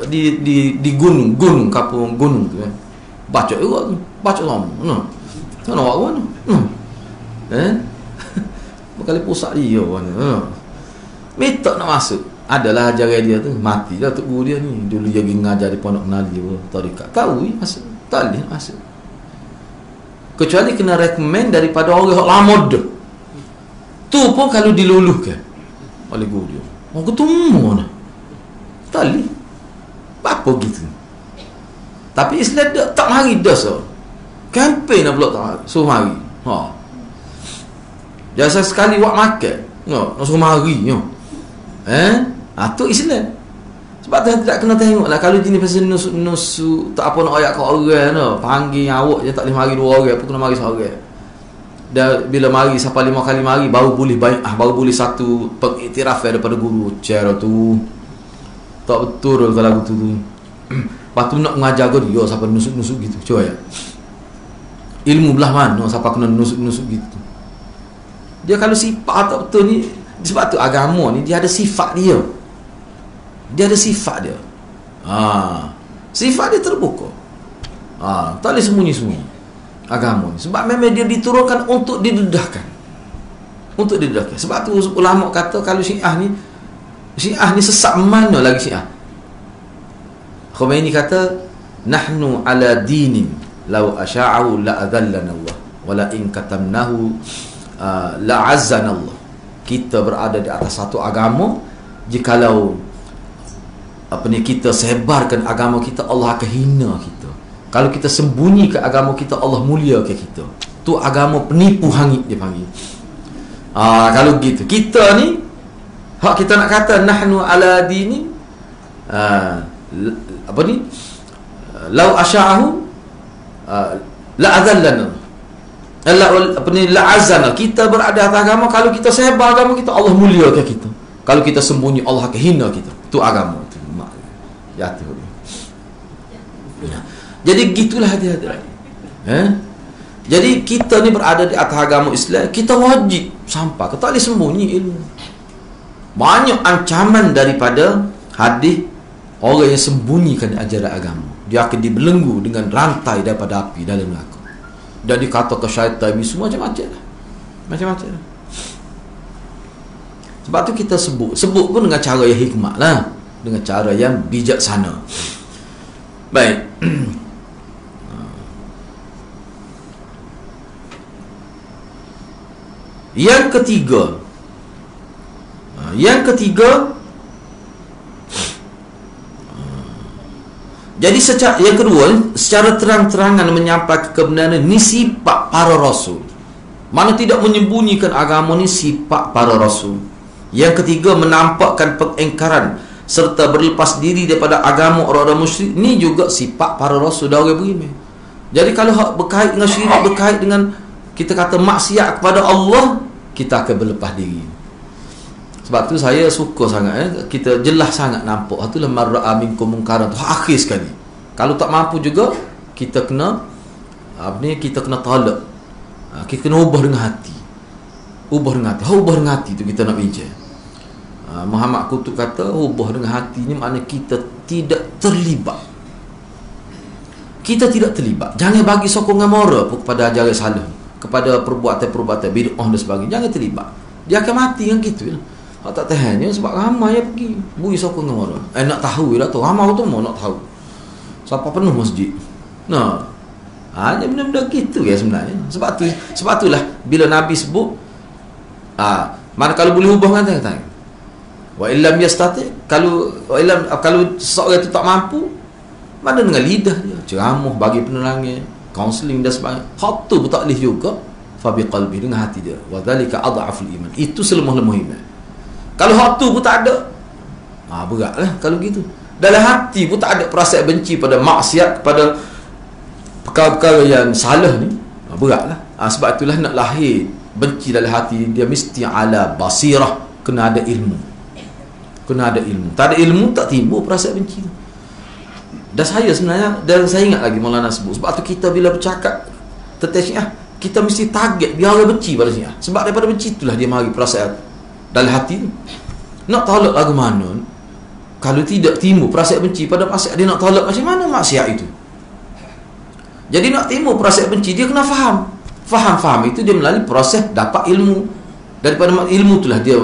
Speaker 1: di gunung kapung gunung tu kan. Baca juga tu. Baca sama. Tak nak buat mana. Berkali pusat dia mana. Minta nak masuk. Adalah ajaran dia tu. Mati dah tok guru dia ni. Dulu dia pergi ngajar di Pondok Menali tarikat. Kau masuk. Tak boleh masuk. Kecuali kena rekomen daripada orang yang lama dah. Tu pun kalau diluluhkan oleh guru dia. Ketemu dah. Tak boleh. Apa gitu. Tapi Islam tak mari dah so. Kempen nak pula tak mari. So mari. Jasa sekali buat makan. Nak suruh mari. Tu Islam. Sebab tu tidak kena tengok lah. Kalau jenis pasal nusuk tak apa nak ayak kat orang tu. Panggil awak je tak boleh mari dua orang. Apa kena mari seorang. Dan bila mari sampai 5 kali mari baru boleh baik baru boleh satu pengiktiraf daripada guru. Cara tu tak betul kalau lagu tu. Lepas tu nak mengajar kau dia sampai nusuk-nusuk gitu. Cuba ya. Ilmu belah mana sampai kena nusuk-nusuk gitu. Dia kalau sifat tak betul ni, sebab tu agama ni dia ada sifat dia. Dia ada sifat dia. Sifat dia terbuka. Tak boleh sembunyi-sembunyi agama ni. Sebab memang dia diturunkan untuk didedahkan. Untuk didedahkan. Sebab tu ulama kata kalau Syiah ni sesat mana lagi Syiah. Khomeini kata nahnu ala dinin law asya'u la adallana Allah wa la in katamnahu la azzana Allah. Kita berada di atas satu agama, jikalau kita sebarkan agama kita, Allah akan hina kita. Kalau kita sembunyi ke agama kita, Allah mulia ke kita. Tu agama penipu hangit dia panggil. Kalau gitu kita ni hak kita nak kata nahnu ala dini lau asya'ahu la adallana la azana. Kita berada atas agama, kalau kita sebar agama kita, Allah mulia ke kita. Kalau kita sembunyi, Allah akan hina kita. Tu agama tu. Jadi gitulah dia. Jadi kita ni berada di atas agama Islam, kita wajib sampai. Kita tak boleh sembunyi ilmu. Banyak ancaman daripada hadis orang yang sembunyikan ajaran agama. Dia akan dibelenggu dengan rantai daripada api dalam neraka. Dan dikata ke syaitan semua macam-macam lah. Macam-macam lah. Sebab tu kita sebut pun dengan cara yang hikmat lah, dengan cara yang bijaksana. Baik. Yang ketiga, jadi yang kedua, secara terang-terangan menyampaikan kebenaran ni sifat para rasul. Mana tidak menyembunyikan agama ni sifat para rasul. Yang ketiga, menampakkan pengingkaran serta berlepas diri daripada agama orang-orang musyrik, ni juga sifat para rasul dah orang beriman. Jadi kalau hak berkait dengan syirik, berkait dengan kita kata maksiat kepada Allah, kita akan berlepas diri. Sebab tu saya suka sangat kita jelas sangat nampak. Itulah marra'a minkum munkaran tu akhir sekali. Kalau tak mampu juga, kita kena kita kena tolak. Kita kena ubah dengan hati. Ubah dengan hati. Ubah dengan hati tu kita nak bincang. Muhammad Qutb kata ubah dengan hati ni makna kita tidak terlibat. Kita tidak terlibat. Jangan bagi sokongan moral kepada ajaran salah, kepada perbuatan-perbuatan bid'ah dan sebagainya. Jangan terlibat. Dia akan mati dengan gitu. Hak tak tahannya sebab ramai yang pergi bui sokongan moral. Nak tahu lah tu. Ramai tu mau nak tahu. Siapa penuh masjid. Nah. Hanya benda-benda gitu ya sebenarnya. Sebab itulah bila Nabi sebut mana kalau boleh ubah dengan tangan. Wa illam yastati, kalau seseorang itu tak mampu, mana dengan lidah dia, ceramah, bagi penerangan, kaunseling dan sebagainya. Hak tu pun tak boleh juga. Fa biqalbi, dengan hati dia. Wa dzalika adhaful iman. Itu selemah-lemah iman. Kalau hak tu pun tak ada, beratlah kalau gitu. Dalam hati pun tak ada perasaan benci pada maksiat, pada perkara-perkara yang salah ni, beratlah. Sebab itulah nak lahir benci dalam hati dia mesti ala basirah, kena ada ilmu. Kena ada ilmu. Tak ada ilmu tak timbul perasaan benci. Dan saya sebenarnya, dan saya ingat lagi Maulana sebut, sebab tu kita bila bercakap tentang Syiah, kita mesti target biar orang benci pada Syiah. Sebab daripada benci itulah dia mari perasaan dalam hati tu. Nak tolak lagu mana, kalau tidak timbul perasaan benci pada maksiat, dia nak tolak macam mana maksiat itu? Jadi nak timbul perasaan benci, dia kena faham. Faham itu dia melalui proses dapat ilmu. Daripada ilmu itulah dia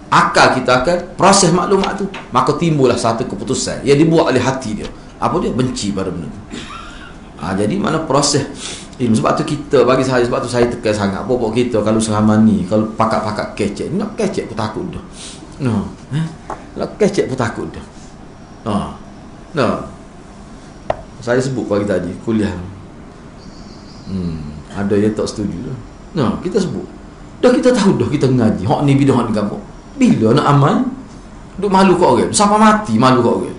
Speaker 1: akal kita akan proses maklumat tu, maka timbullah satu keputusan yang dibuat oleh hati dia. Apa dia? Benci pada benda tu. Jadi mana proses ilmu. Sebab tu kita, bagi saya, sebab tu saya tekan sangat bawa kita kalau seraman ni, kalau pakat-pakat kecek, nak kecek pun takut dah. Nak kecek pun takut dah. Saya sebut pagi tadi kuliah. Ada yang tak setuju dah. Kita sebut. Dah kita tahu dah kita ngaji. Hak ni bidah, hak ni gapo. Bila nak amal, duk malu kat orang. Siapa mati malu kat orang.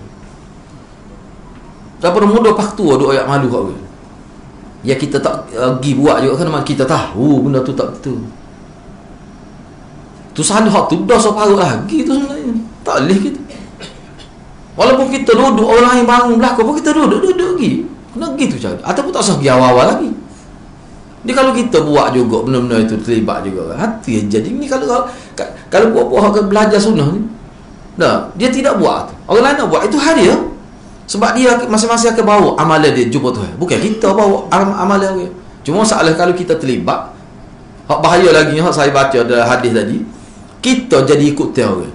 Speaker 1: Siapa muda pak tua duk ayat malu kat orang. Ya kita tak pergi buat juga kan, kita tahu benda tu tak betul. Tu salah hak tu dosa parut lagi tu sebenarnya. Tak boleh kita. Walaupun kita duduk orang lain bangun belakang pun kita duduk lagi. Kena gitu cara. Ataupun tak usah pergi awal-awal lagi. Ni kalau kita buat juga benda-benda itu terlibat juga hati yang jadi ni. Kalau buat-buat akan belajar sunnah ni, dia tidak buat. Orang lain nak buat, itu hal dia. Sebab dia masing-masing akan bawa amalan dia jumpa Tuhan. Bukan kita bawa amalan dia. Cuma masalah kalau kita terlibat, hak bahaya lagi hak saya baca dalam hadis tadi, kita jadi ikut dia orang.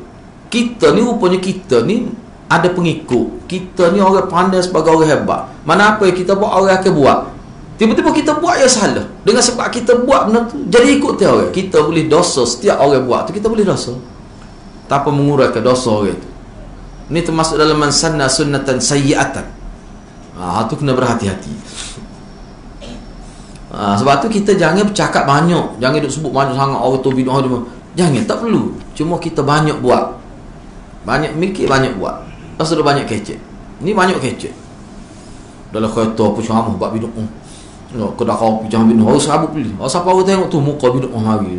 Speaker 1: Kita ni rupanya kita ni ada pengikut. Kita ni orang pandai sebagai orang hebat. Mana apa yang kita buat orang akan buat. Tiba-tiba kita buat yang salah. Dengan sebab kita buat benda tu, jadi ikut dia orang. Kita boleh dosa. Setiap orang buat tu kita boleh dosa tanpa menguraikan dosa orang tu. Ini termasuk dalam man sanna sunnatan sayyi'atan. Tu kena berhati-hati. Sebab tu kita jangan bercakap banyak. Jangan duk sebut banyak sangat orang tu bid'ah dia. Jangan, tak perlu. Cuma kita banyak buat. Banyak mikir, banyak buat. Sudah banyak kecek. Ini banyak kecek. Dalam kereta apa ceramah buat bid'ah. Kedai kopi jangan bid'ah. Orang serabut beli. Siapa orang tengok tu muka bid'ah hari.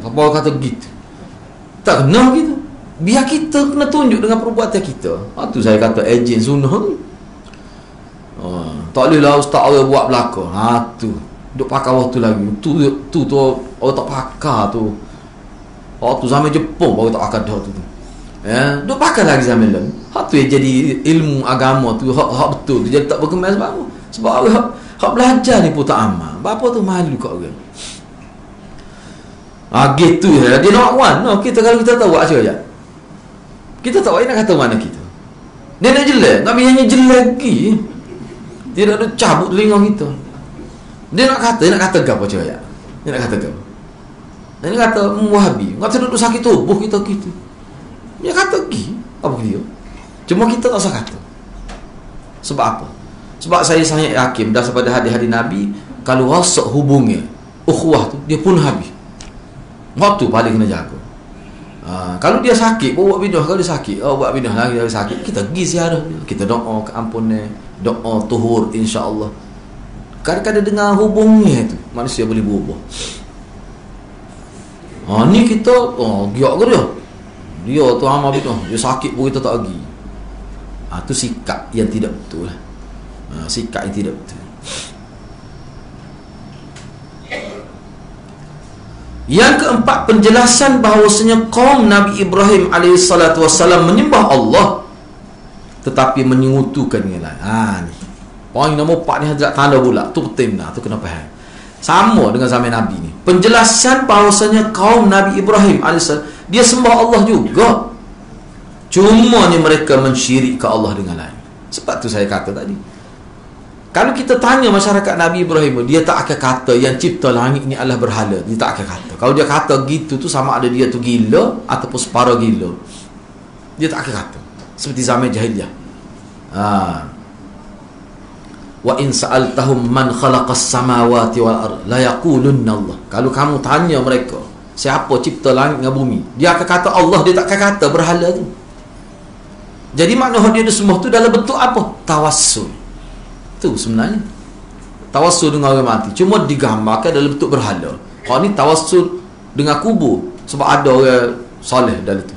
Speaker 1: Siapa orang kata gitu. Tak kena gitu. Biar kita kena tunjuk dengan perbuatan kita. Tu saya kata ejen sunnah ni. Tak boleh lah ustaz orang buat belakang. Tu duk pakar waktu lagi. Tu orang tak pakar tu. Tu zaman Jepun baru tak pakar dah tu. Duk pakar lagi zaman lalu. Tu yang jadi ilmu agama tu hak betul tu. Jadi tak berkembang sebab apa? Sebab orang hak belajar ni pun tak amal. Bapa tu malu kat orang. Gitu ya. Dia nak wan. Kalau kita tahu aja je. Kita tak nak kata mana kita. Dia nak jelek, nak biarnya jelek lagi. Dia nak cabut telinga kita. Dia nak kata apa cakap? Dia nak kata apa? Dia nak kata Wahabi. Kata duduk sakit tubuh kita gitu. Dia kata pergi. Apa dia? Cuma kita tak usah kata. Sebab apa? Sebab saya sangat yakin dah daripada hadis-hadis Nabi, kalau wasak hubungnya ukhuwah tu, dia pun habis. Waktu paling kena jaga. Kalau dia sakit, buat bidah. Kalau dia sakit, buat bidah lagi dia sakit, kita pergi ziarah dia. Kita doa ke ampunnya, doa tuhur insya-Allah. Kadang-kadang dengan hubungnya tu manusia boleh berubah. Ni kita giak ke dia? Dia tu amal bidah. Dia sakit pun kita tak pergi. Tu sikap yang tidak betul lah. Sikap yang tidak betul. Yang keempat, penjelasan bahawasanya kaum Nabi Ibrahim alaihissalatu wassalam menyembah Allah tetapi menyekutukan dengan lain. Ni poin nombor 4 ni Hazrat tanda pula. Tu penting dah, tu kena faham. Sama dengan zaman Nabi ni. Penjelasan bahawasanya kaum Nabi Ibrahim alaihissalam dia sembah Allah juga. Cuma ni mereka mensyirik ke Allah dengan lain. Sebab tu saya kata tadi, kalau kita tanya masyarakat Nabi Ibrahim, dia tak akan kata yang cipta langit ni adalah berhala. Dia tak akan kata. Kalau dia kata gitu tu sama ada dia tu gila ataupun separa gila. Dia tak akan kata. Seperti zaman jahiliyah. Wa in sa'altahum man khalaqas samawati wal ard la yaqulunna Allah. Kalau kamu tanya mereka, siapa cipta langit dan bumi, dia akan kata Allah, dia tak akan kata berhala tu. Jadi makna dia sembah tu dalam bentuk apa? Tawassul. Tu sebenarnya tawassul dengan orang mati, cuma digambarkan dalam bentuk berhala. Kalau ni tawassul dengan kubur, sebab ada orang soleh dalam tu.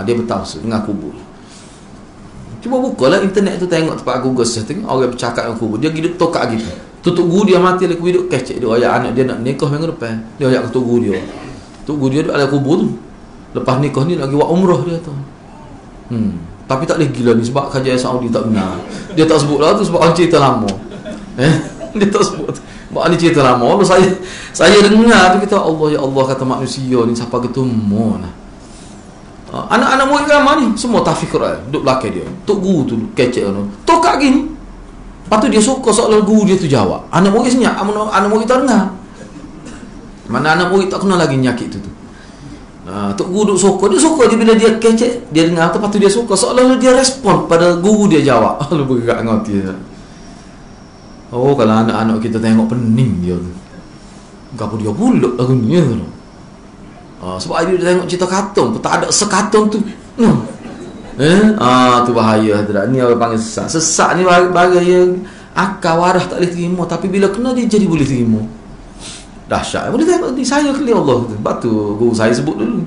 Speaker 1: Dia bertawassul dengan kubur. Cuba bukalah internet tu, tengok tempat Google saya tengok orang bercakap dengan kubur. Dia hidup tokak gitu. Tutup guru dia mati lagi hidup kecek dia ayat anak dia nak nikah minggu depan. Dia ayat ketua guru dia. Tok guru dia duduk ada kubur tu. Lepas nikah ni lagi buat umrah dia tu. Tapi tak boleh gila ni sebab kerajaan Saudi tak benar. Dia tak sebut lah tu sebab orang cerita lama. Dia tak sebut. Sebab ni cerita lama. Lalu saya dengar tu kita, Allah ya Allah, kata manusia ni siapa ketemu lah. Anak-anak murid ramai ni semua tahfiz Quran duduk belakang dia. Tok guru tu kecek tu. Tokak gini. Lepas tu dia suka soalan guru dia tu jawab. Anak murid senyap, anak murid tak dengar. Mana anak murid tak kenal lagi nyakit tu. Tok guru duk suka. Dia suka je bila dia kecek, dia dengar tu, lepas tu dia suka. Seolah-olah dia respon pada guru dia jawab. Lu bergerak ngerti dia. Oh, kalau anak-anak kita tengok pening dia tu. Gapo dia pula lagu ni tu. Sebab dia tengok cerita kartun, tak ada sekatun tu. Tu bahaya hadrat. Ni orang panggil sesak. Sesak ni bagi yang akal waras tak boleh terima, tapi bila kena dia jadi boleh terima. Dahsyat. Boleh tengok ni, saya clear Allah tu. Sebab tu guru saya sebut dulu.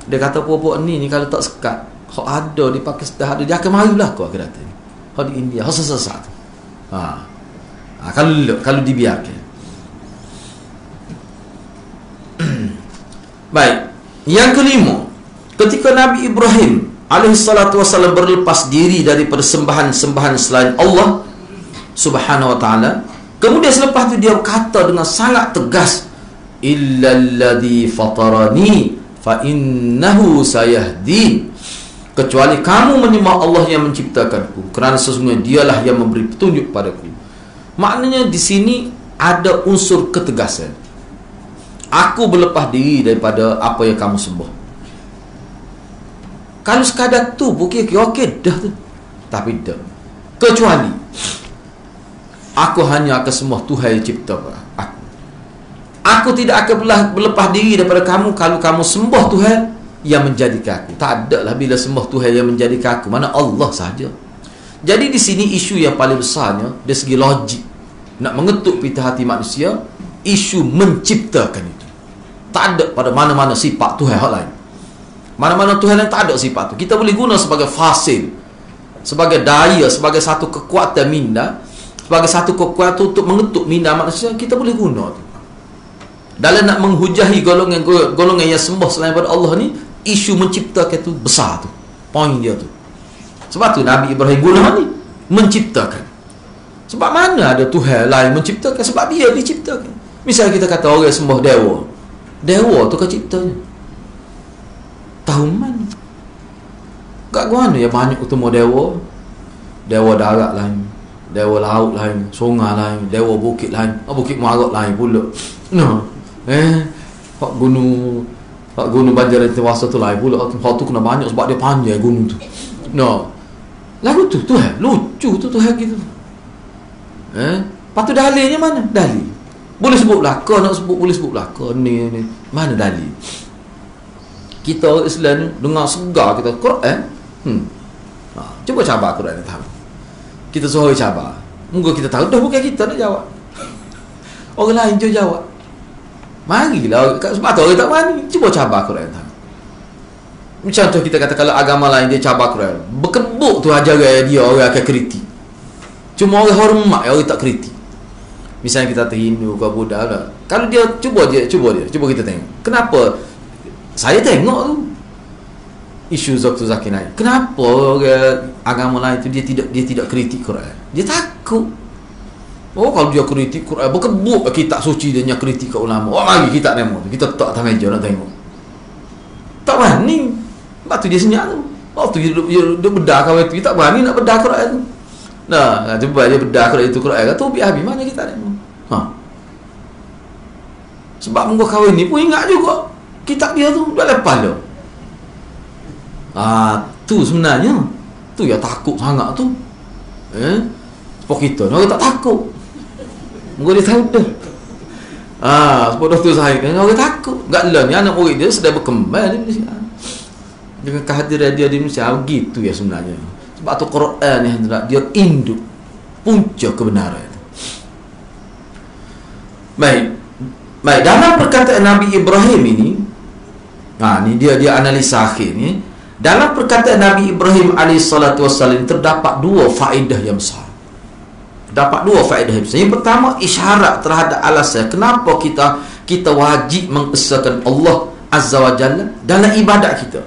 Speaker 1: Dia kata puak-puak ni kalau tak sekat, hak ada di Pakistan ada, dia akan mari belakang akhirat ni. Hak di India, hak sesak tu. Kalau dibiarkan. Baik. Yang kelima, ketika Nabi Ibrahim alaihissalatu wassalam berlepas diri daripada sembahan-sembahan selain Allah subhanahu wa ta'ala, kemudian selepas itu dia kata dengan sangat tegas, illalladzi fatarani fa innahu sayahdin, kecuali kamu menyembah Allah yang menciptakanku, kerana sesungguhnya dialah yang memberi petunjuk padaku. Maknanya di sini ada unsur ketegasan. Aku berlepas diri daripada apa yang kamu sembah. Kalau sekadar tu okey dah tu. Tapi dah. Kecuali aku hanya akan sembah Tuhan yang cipta aku. Aku tidak akan berlepas diri daripada kamu kalau kamu sembah Tuhan yang menjadikan aku. Tak ada lah bila sembah Tuhan yang menjadikan aku. Mana Allah sahaja. Jadi di sini isu yang paling besarnya dari segi logik, nak mengetuk pita hati manusia, isu menciptakan itu. Tak ada pada mana-mana sifat Tuhan hal lain. Mana-mana Tuhan yang tak ada sifat tu. Kita boleh guna sebagai fasil, sebagai daya, sebagai satu kekuatan minda, sebagai satu kekuatan untuk mengetuk minda manusia, kita boleh guna tu. Dalam nak menghujahi golongan yang sembah selain daripada Allah ni, isu menciptakan tu besar tu. Poin dia tu. Sebab tu Nabi Ibrahim guna ni menciptakan. Sebab mana ada Tuhan lain menciptakan? Sebab dia diciptakan. Misalnya kita kata orang sembah dewa. Dewa tu kan ciptanya. Tahu mana? Kat mana yang banyak utama dewa? Dewa darat lain, dewa laut lain, sungai lain, dewa bukit lain, bukit muarak lain pula. Hak gunung Gunung Banjaran Tewasa tu lain pula. Hak tu kena banyak sebab dia panjang gunung tu. No. Lagu tu lucu tu Tuhan gitu. Lepas tu dalilnya mana? Dalil. Boleh sebut belaka, nak sebut boleh sebut belaka ni. Mana dalil? Kita orang Islam ni dengar segar kita Quran. Cuba cabar Quran ni tahu. Kita suruh cabar. Moga kita tahu dah, bukan kita nak jawab. Orang lain je jawab. Marilah, sebab tu orang tak berani. Cuba cabar Quran tahu. Macam tu kita kata kalau agama lain dia cabar Quran, berkebuk tu ajaran dia orang akan kritik. Cuma orang hormat, orang tak kritik. Misalnya kita Hindu ke Buddha lah. Kalau dia cuba kita tengok. Kenapa? Saya tengok tu isu Zaktu Zakir naik. Kenapa orang agama lain tu dia tidak kritik Quran? Dia takut. Oh, kalau dia kritik Quran, berkebuk kitab suci dia nya kritik ke ulama. Oh, mari kita nemo tu. Kita letak atas meja nak tengok. Tak berani. Sebab tu dia senyap tu. Waktu dia bedah kawan tu, dia tak berani nak bedah Quran tu. Nah, cuba dia bedah Quran itu Quran kata biar habis mana kita nemo. Sebab muka kawan ni pun ingat juga kitab dia tu dah lepas dah. Tu sebenarnya tu yang takut sangat tu. Sebab kita orang tak takut. Muka dia tahu dah. Sebab doktor saya kan orang takut. Gak lah ni anak murid dia sedang berkembang di Malaysia. Dengan kehadiran dia di Malaysia begitu ya sebenarnya. Sebab tu Quran ni dia induk punca kebenaran. Baik, dalam perkataan Nabi Ibrahim ini, ni dia analisa akhir ni. Dalam perkataan Nabi Ibrahim alaihissalatu wassalam terdapat dua faedah yang besar. Yang pertama, isyarat terhadap alasan kenapa kita wajib mengesahkan Allah Azza wa Jalla dalam ibadat kita.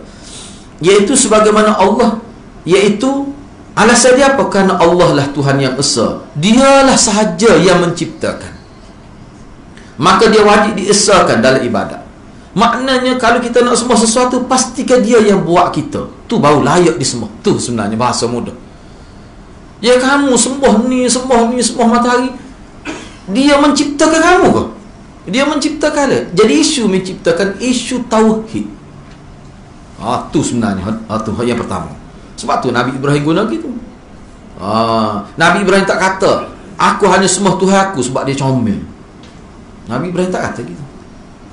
Speaker 1: Iaitu sebagaimana Allah, iaitu alasan dia apa? Kerana Allah lah Tuhan yang esa. Dialah sahaja yang menciptakan. Maka dia wajib diesahkan dalam ibadat. Maknanya kalau kita nak sembah sesuatu, pastikan dia yang buat kita. Tu baru layak disembah. Tu sebenarnya bahasa mudah. Ya kamu sembah matahari, dia menciptakan kamu ke? Dia menciptakan dia. Jadi isu menciptakan isu tauhid. Tu sebenarnya tu yang pertama. Sebab tu Nabi Ibrahim guna gitu. Nabi Ibrahim tak kata aku hanya sembah Tuhan aku sebab dia comel. Nabi Ibrahim tak kata gitu.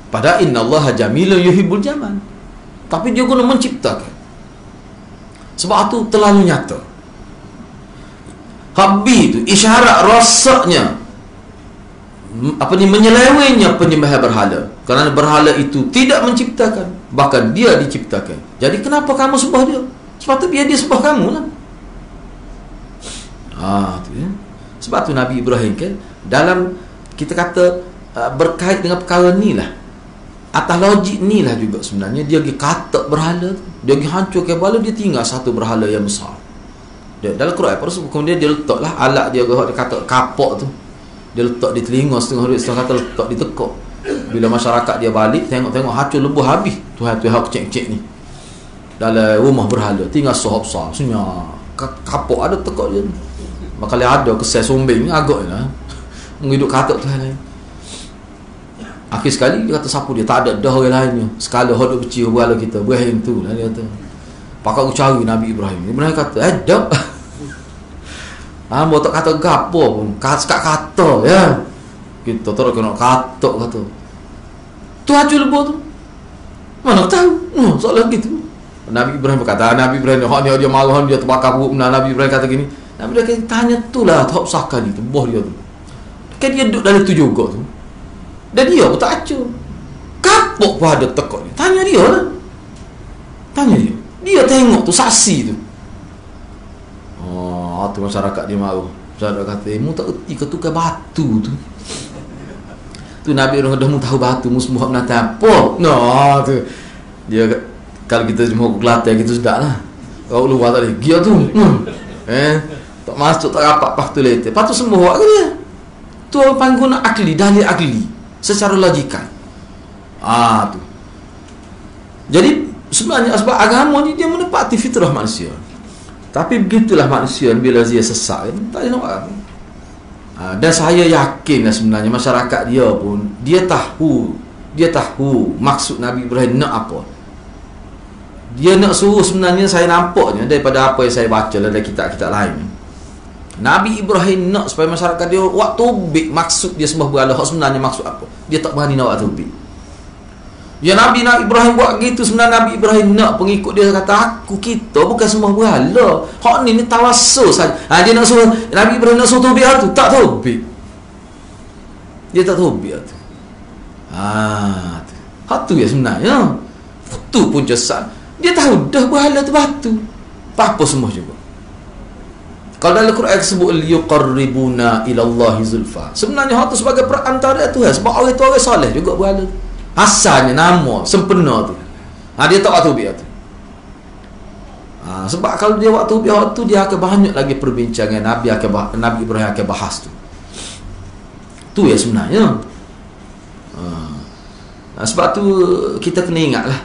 Speaker 1: Padahal innallaha jamilun yuhibbul jamal. Tapi dia guna menciptakan. Sebab tu terlalu nyata. Habis tu isyarat rasanya menyelewengnya penyembahan berhala. Kerana berhala itu tidak menciptakan, bahkan dia diciptakan. Jadi kenapa kamu sembah dia? Sebab tu biar dia sembah kamu lah. Tu ya. Sebab tu Nabi Ibrahim kan dalam kita kata berkait dengan perkara ni lah, atas logik ni lah juga sebenarnya dia pergi katak berhala tu. Dia pergi hancurkan berhala, dia tinggal satu berhala yang besar. Dalam Quran kemudian dia letaklah alat dia kata kapak tu. Dia letak di telinga setengah kata letak di tekuk. Bila masyarakat dia balik tengok hancur lebuh habis Tuhan kecek-kecek ni dalam rumah berhala, tinggal sohab besar senyap kapok ada tekuk dia. Maka dia ada kesal sombeng agaklah menghidup katak Tuhan lain. Akhir sekali dia kata siapa dia, tak ada dah orang lainnya sekala hodok kecil berhala kita Ibrahim tu lah dia kata. Pakak aku cari Nabi Ibrahim kata dak hamba tak kata gapo pun kata ya kita terus kena katok kata tu haju lebuh tu mana tahu soalan gitu. Nabi Ibrahim berkata, Nabi Ibrahim dia marah, dia terbakar perut. Nabi Ibrahim kata gini, Nabi Ibrahim tanya tu lah tak usahkan itu boh dia tu kan dia duduk dalam tu juga tu dan dia pun tak acur kapok pun ada tekuk ni. Tanya dia lah, dia tengok tu saksi tu. Tu masyarakat dia maru. Masyarakat kata mu tak erti ke tukar batu tu. Tu Nabi orang dah mu tahu batu mu semua nak apa. Tu dia kalau kita cuma Kelantan gitu sudah lah. Kalau luar tadi dia tu tak masuk tak rapat pas tu letak. Lepas tu semua buat ke dia. Tu orang pangguna akli, dalil akli secara logikal. Tu. Jadi sebenarnya sebab agama ni dia menepati fitrah manusia. Tapi begitulah manusia bila dia sesak kan, tak ada nak apa. Dan saya yakin lah sebenarnya masyarakat dia pun dia tahu Dia tahu maksud Nabi Ibrahim nak apa. Dia nak suruh, sebenarnya saya nampaknya daripada apa yang saya baca dalam kitab-kitab lain, Nabi Ibrahim nak supaya masyarakat dia buat taubik. Maksud dia sembah berhala, hak sebenarnya maksud apa. Dia tak berani nak buat taubik. Ya Nabi Ibrahim buat gitu, sebenarnya Nabi Ibrahim nak pengikut dia kata, kita bukan sembah berhala, hak ni tawassul saja. Dia nak suruh, Nabi Ibrahim nak suruh taubik tu, tak taubik. Dia tak taubik tu. Hak tu ya sebenarnya. Tu pun jasad. Dia tahu dah berhala tu batu. Tak apa semua juga. Kalau dalam Quran sebut liyuqarribuna ilallahi zulfa, sebenarnya hak tu sebagai perantara Tuhan. Sebab orang tu orang soleh juga berhala. Asalnya nama sempena tu. Dia tak waktu biar tu. Sebab kalau dia waktu biar tu, dia akan banyak lagi perbincangan Nabi Ibrahim akan bahas tu. Tu ya sebenarnya. Sebab tu kita kena ingatlah,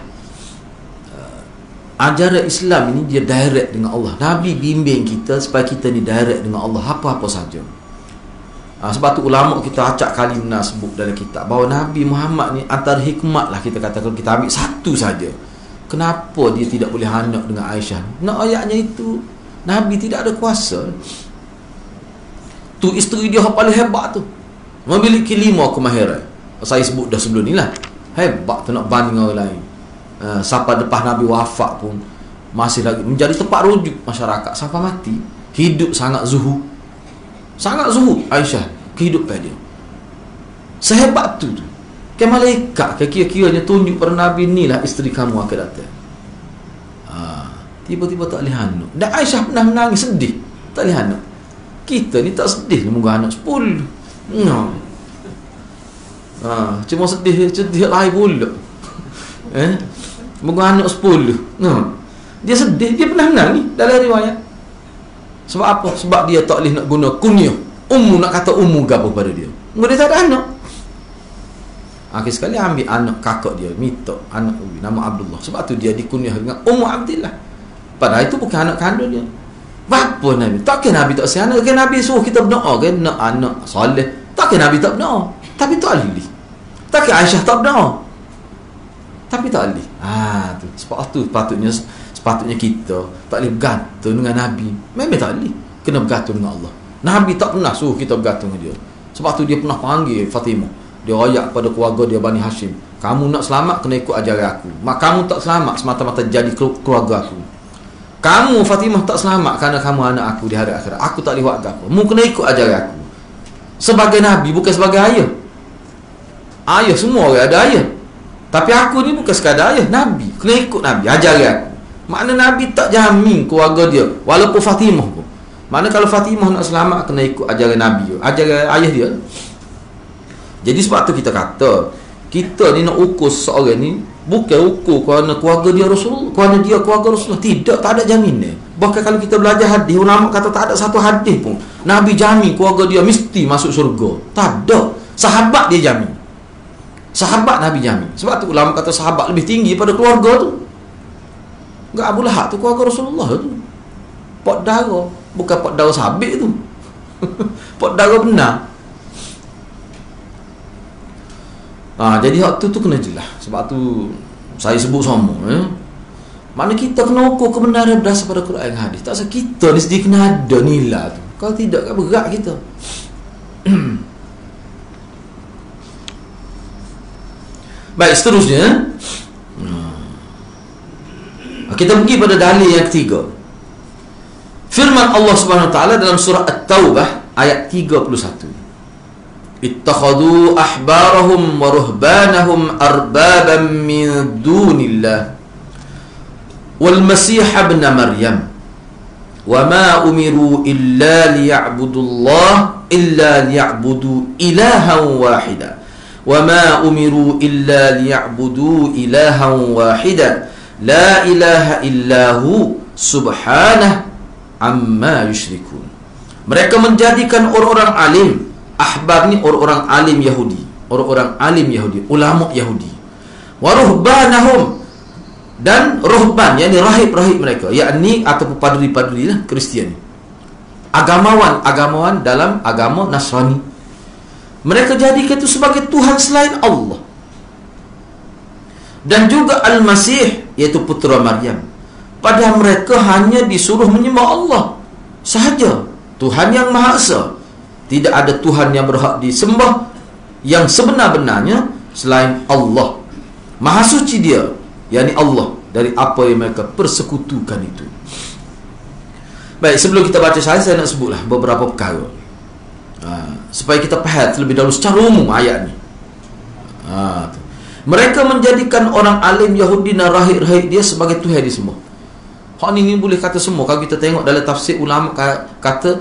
Speaker 1: ajaran Islam ini dia direct dengan Allah. Nabi bimbing kita supaya kita ni direct dengan Allah apa-apa saja. Sebab tu ulama kita acak kali sebut dalam kitab bahawa Nabi Muhammad ni antara hikmat lah, kita kata kalau kita ambil satu saja, kenapa dia tidak boleh anak dengan Aisyah. Nak ayatnya itu, Nabi tidak ada kuasa. Tu isteri dia yang paling hebat tu, memiliki 5 kemahiran. Saya sebut dah sebelum ni lah. Hebat tu nak banding orang lain. Sampai lepas Nabi wafat pun masih lagi menjadi tempat rujuk masyarakat sampai mati. Hidup sangat zuhud, sangat zuhud Aisyah, kehidupan dia sehebat tu. Kayak malaikat, kira-kiranya tunjuk pada Nabi, ni lah isteri kamu akan datang. Tiba-tiba tak boleh anak. Dan Aisyah pernah menangis sedih, tak boleh anak. Kita ni tak sedih moga anak 10. Cuma sedih lain pula. Moga anak 10. Dia sedih, dia pernah menang ni dalam riwayat. Sebab apa? Sebab dia tak boleh nak guna kunyah. Nak kata gapo pada dia. Dia tak ada anak. Akhir sekali ambil anak kakak dia, minta anak nama Abdullah. Sebab tu dia dikunyah dengan Abdillah. Padahal itu bukan anak kandung dia. Apa Nabi? Takkan Nabi tak sayang anak? Kan Nabi suruh kita berdoa kan nak anak soleh. Takkan Nabi tak berdoa? Tapi tak boleh. Takkan Aisyah tak berdoa? Tapi tak boleh. Tu sebab tu sepatutnya kita tak boleh bergantung dengan Nabi. Memang tak boleh. Kena bergantung dengan Allah. Nabi tak pernah suruh kita bergantung dengan dia. Sebab tu dia pernah panggil Fatimah. Dia royak pada keluarga dia Bani Hashim, kamu nak selamat kena ikut ajaran aku. Kamu tak selamat semata-mata jadi keluarga aku. Kamu Fatimah tak selamat kerana kamu anak aku di hari akhirat. Aku tak boleh buat apa. Mu kena ikut ajaran aku. Sebagai Nabi, bukan sebagai ayah. Ayah semua orang ada ayah. Tapi aku ni bukan sekadar ayah, Nabi. Kena ikut Nabi, ajaran aku. Makna Nabi tak jamin keluarga dia, walaupun Fatimah pun. Makna kalau Fatimah nak selamat, kena ikut ajaran Nabi, ajaran ayah dia. Jadi sebab tu kita kata, kita ni nak ukur seorang ni, bukan ukur kerana keluarga dia Rasulullah, kerana dia keluarga Rasulullah. Tidak, tak ada jaminan. Bahkan kalau kita belajar hadis, ulama kata tak ada satu hadis pun Nabi jamin keluarga dia mesti masuk syurga. Tak ada. Sahabat dia jamin. Sahabat Nabi jamin. Sebab tu ulama kata sahabat lebih tinggi pada keluarga tu. Enggak, Abu Lahab tu keluarga Rasulullah tu. Pot darah, bukan pot darah sabit tu. Pot darah benar. Jadi hak tu kena jelas. Sebab tu saya sebut sama, mana kita kena ukur kebenaran berdasar pada Quran dan hadis. Tak usah kita ni sendiri kena ada nilai tu. Kalau tidak, kan berat kita. Baik, seterusnya kita pergi pada dalil yang ketiga. Firman Allah Subhanahu Wa Taala dalam surah At-Taubah ayat 31. Ittakhadhu ahbarahum wa ruhbanahum arbaban min dunillah wal masih ibn Maryam wa ma umiru illa liya'budullah illa liya'budu ilahan wahida wa ma umiru illa liya'budu ilahan wahida la ilaha illahu subhanahu amma yusyrikun. Mereka menjadikan orang-orang alim. Ahbab ni orang-orang alim Yahudi, orang-orang alim Yahudi, ulama Yahudi. Wa ruhbanahum, dan ruhban, yakni rahib-rahib mereka, yakni ataupun padri-padri lah, Kristian. Agamawan dalam agama Nasrani. Mereka jadikan itu sebagai Tuhan selain Allah. dan juga Al-Masih, iaitu putera Maryam. Padahal mereka hanya disuruh menyembah Allah sahaja, Tuhan yang Maha Esa. Tidak ada Tuhan yang berhak disembah yang sebenar-benarnya selain Allah. Maha suci Dia, yakni Allah, dari apa yang mereka persekutukan itu. Baik, sebelum kita baca saya nak sebutlah beberapa perkara supaya kita faham terlebih dahulu secara umum ayat ni. Mereka menjadikan orang alim Yahudi dan rahib-rahib dia sebagai Tuhan disembah. Hak ni boleh kata semua. Kalau kita tengok dalam tafsir ulama kata,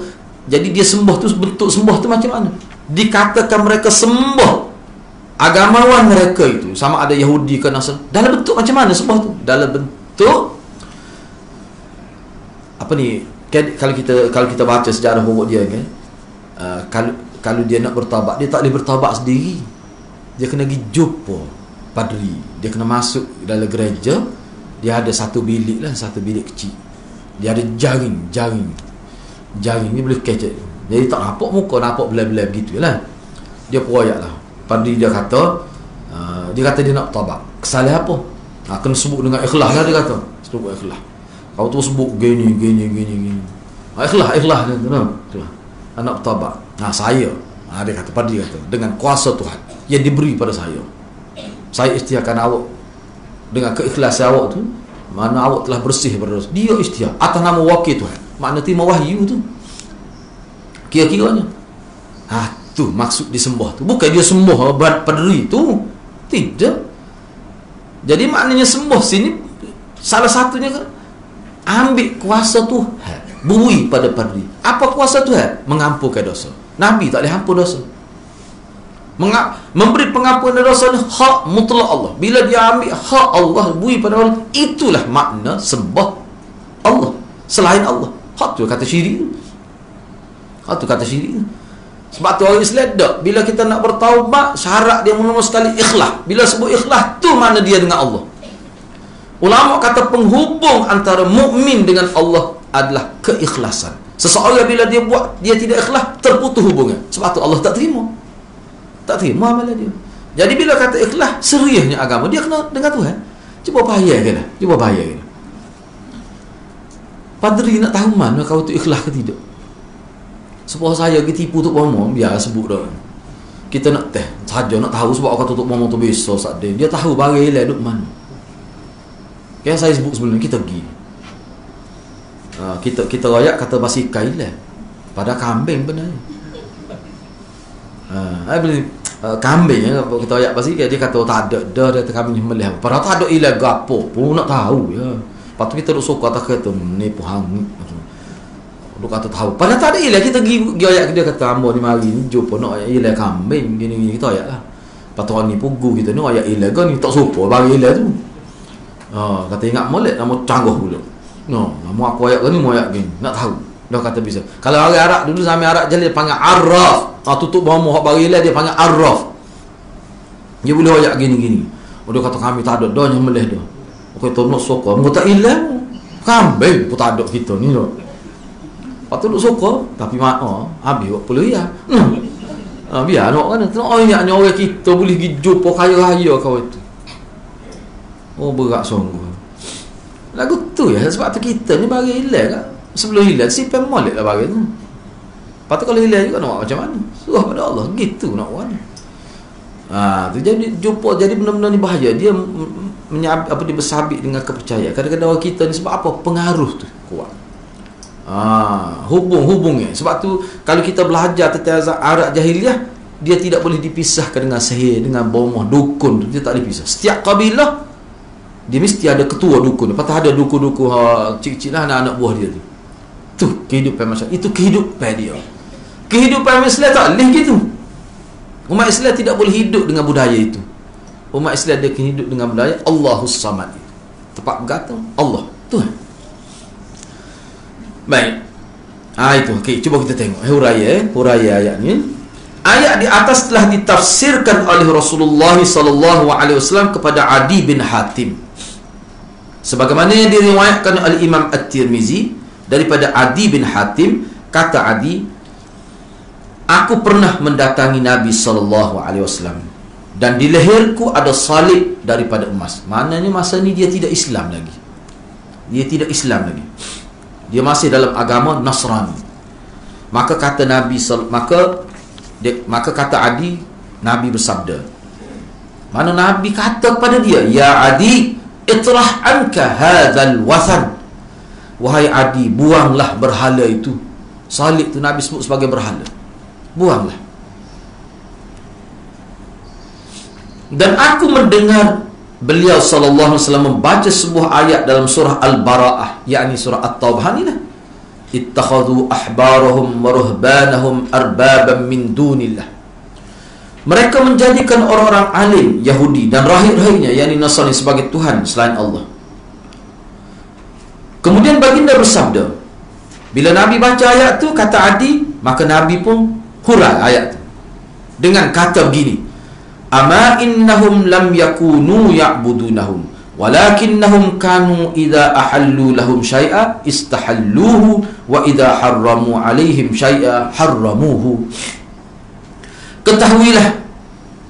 Speaker 1: jadi dia sembah tu, bentuk sembah tu macam mana? Dikatakan mereka sembah agamawan mereka itu, sama ada Yahudi ke Nasrani, dalam bentuk macam mana sembah tu? Dalam bentuk apa ni? Kalau kita baca sejarah pokok dia kan, kalau dia nak bertaubat, dia tak boleh bertaubat sendiri. Dia kena pergi jumpa padri. Dia kena masuk dalam gereja. Dia ada satu bilik kecil. Dia ada jaring ni boleh kecek. Jadi tak nampak muka, nampak belai-belai begitu lah. Dia peroyak lah. Padri dia kata dia nak taubat. Kesalahan apa? Kena sebut dengan ikhlas lah, dia kata. Sebut ikhlas. Kau tu sebut gini. Ikhlas dia tu. Nak taubat. Saya. Dia kata, padri kata, dengan kuasa Tuhan yang diberi pada saya isytiharkan awak dengan keikhlasan awak tu, mana awak telah bersih daripada dosa. Dia isytihar atas nama wakil Tuhan, makna terima wahyu tu kira-kiranya. Tu maksud disembah tu. Bukan dia sembah padri tu, tidak. Jadi maknanya sembah sini salah satunya kan ambil kuasa Tuhan, beri pada padri. Apa kuasa Tuhan? Mengampunkan dosa. Nabi tak boleh ampun dosa. Memberi pengampunan dosa ni hak mutlak Allah. Bila dia ambil hak Allah, beri pada orang, itulah makna sembah Allah selain Allah. Hak tu kata syirik tu. Sebab tu orang Islam tak, bila kita nak bertaubat, syarat dia mula sekali ikhlas. Bila sebut ikhlas, tu mana dia dengan Allah. Ulama kata penghubung antara mukmin dengan Allah adalah keikhlasan. Seseorang bila dia buat, dia tidak ikhlas, terputus hubungan. Sebab tu Allah tak terima amalan dia. Jadi bila kata ikhlas, seriusnya agama, dia kena dengan Tuhan. Cuba bayangkan. Padri nak tahu mana kau tu ikhlas ke tidak. Sebab saya pergi tipu Tok Momo, biar sebut dah. Kita nak saja nak tahu sebab kata Tok Momo tu besar saat dia tahu barang elak duk mana. Kayak saya sebut sebelum ni, kita pergi. Kita royak kata basikal lah. Pada kambing benarnya. Kambing kita royak basikal, dia kata tak ada dah kambing nyembelih. Padahal tak ada ilah gapo pun nak tahu ya. Lepas tu kita duk suka tak kata menipu hang. Duk kata tahu. Padahal tak ada ilah, kita pergi royak dia kata ambo ni mari ni jumpa nak ilah kambing gini kita royak lah. Lepas tu orang ni pugu kita ni royak ilah kan ni tak suka bagi ilah tu. Kata ingat molek nama canggah pula. Mau aku ayat ni, mau ayat gini. Nak tahu. Dah kata bisa. Kalau orang Arab dulu, sampai Arab jadi dia panggil Arraf. Tutup bawah hak bagi dia panggil Arraf. Dia boleh ayat gini-gini. Dia kata kami tak ada dah nyembelih dah. Okey tu nak sokor. Mu tak hilang. Kambing pun tak ada kita ni dah. Lepas tu nak sokor, tapi habis buat puluh ya. Biar nak kan. Ayatnya orang kita boleh pergi jumpa kaya-kaya kau itu. Berat sungguh. Lagu tu ya, sebab tu kita ni bagi hilang kan. Sebelum hilang simpan molek lah bagi tu. Lepas tu kalau hilang juga nak buat macam mana? Suruh pada Allah, gitu nak buat. Tu jadi jumpa, jadi benda-benda ni bahaya. Dia dia bersabit dengan kepercayaan. Kadang-kadang orang kita ni sebab apa? Pengaruh tu kuat. Hubungnya. Sebab tu kalau kita belajar tentang Arab jahiliah, dia tidak boleh dipisahkan dengan sihir, dengan bomoh, dukun tu dia tak boleh pisah. Setiap kabilah dia mesti ada ketua dukun. Lepas tu ada dukun-dukun cik-cik lah anak-anak buah dia tu. Tu kehidupan masyarakat. Itu kehidupan dia. Kehidupan Islam tak boleh gitu. Umat Islam tidak boleh hidup dengan budaya itu. Umat Islam dia hidup dengan budaya Allahus Samad. Tepat berkata Allah Tuhan. Baik. Itu. Okey, cuba kita tengok huraya ayat ni. Ayat di atas telah ditafsirkan oleh Rasulullah sallallahu alaihi wasallam kepada Adi bin Hatim. Sebagaimana yang diriwayatkan oleh Imam At-Tirmizi daripada Adi bin Hatim, kata Adi, aku pernah mendatangi Nabi sallallahu alaihi wasallam dan di leherku ada salib daripada emas. Maknanya masa ni dia tidak Islam lagi. Dia tidak Islam lagi. Dia masih dalam agama Nasrani. Maka kata Nabi, maka kata Adi, Nabi bersabda. Mana Nabi kata kepada dia, ya Adi, itrah anka hadzal wathan. Wahai Adi, buanglah berhala itu. Salib tu Nabi sebut sebagai berhala. Buanglah. Dan aku mendengar beliau sallallahu alaihi wasallam membaca sebuah ayat dalam surah Al-Bara'ah, yakni surah At-Taubah ni lah. Ittakhadhu ahbarahum wa ruhbanahum arbaban min dunillah. Mereka menjadikan orang-orang alim Yahudi dan rahib-rahibnya, yakni Nasrani, sebagai Tuhan selain Allah. Kemudian baginda bersabda, bila Nabi baca ayat tu, kata Adi, maka Nabi pun hurai ayat tu dengan kata begini, ama innahum lam yakunu ya'budunahum walakinnahum kanu idza ahallu lahum syai'a istahalluhu wa idza harramu alaihim syai'a harramuhu. Ketahuilah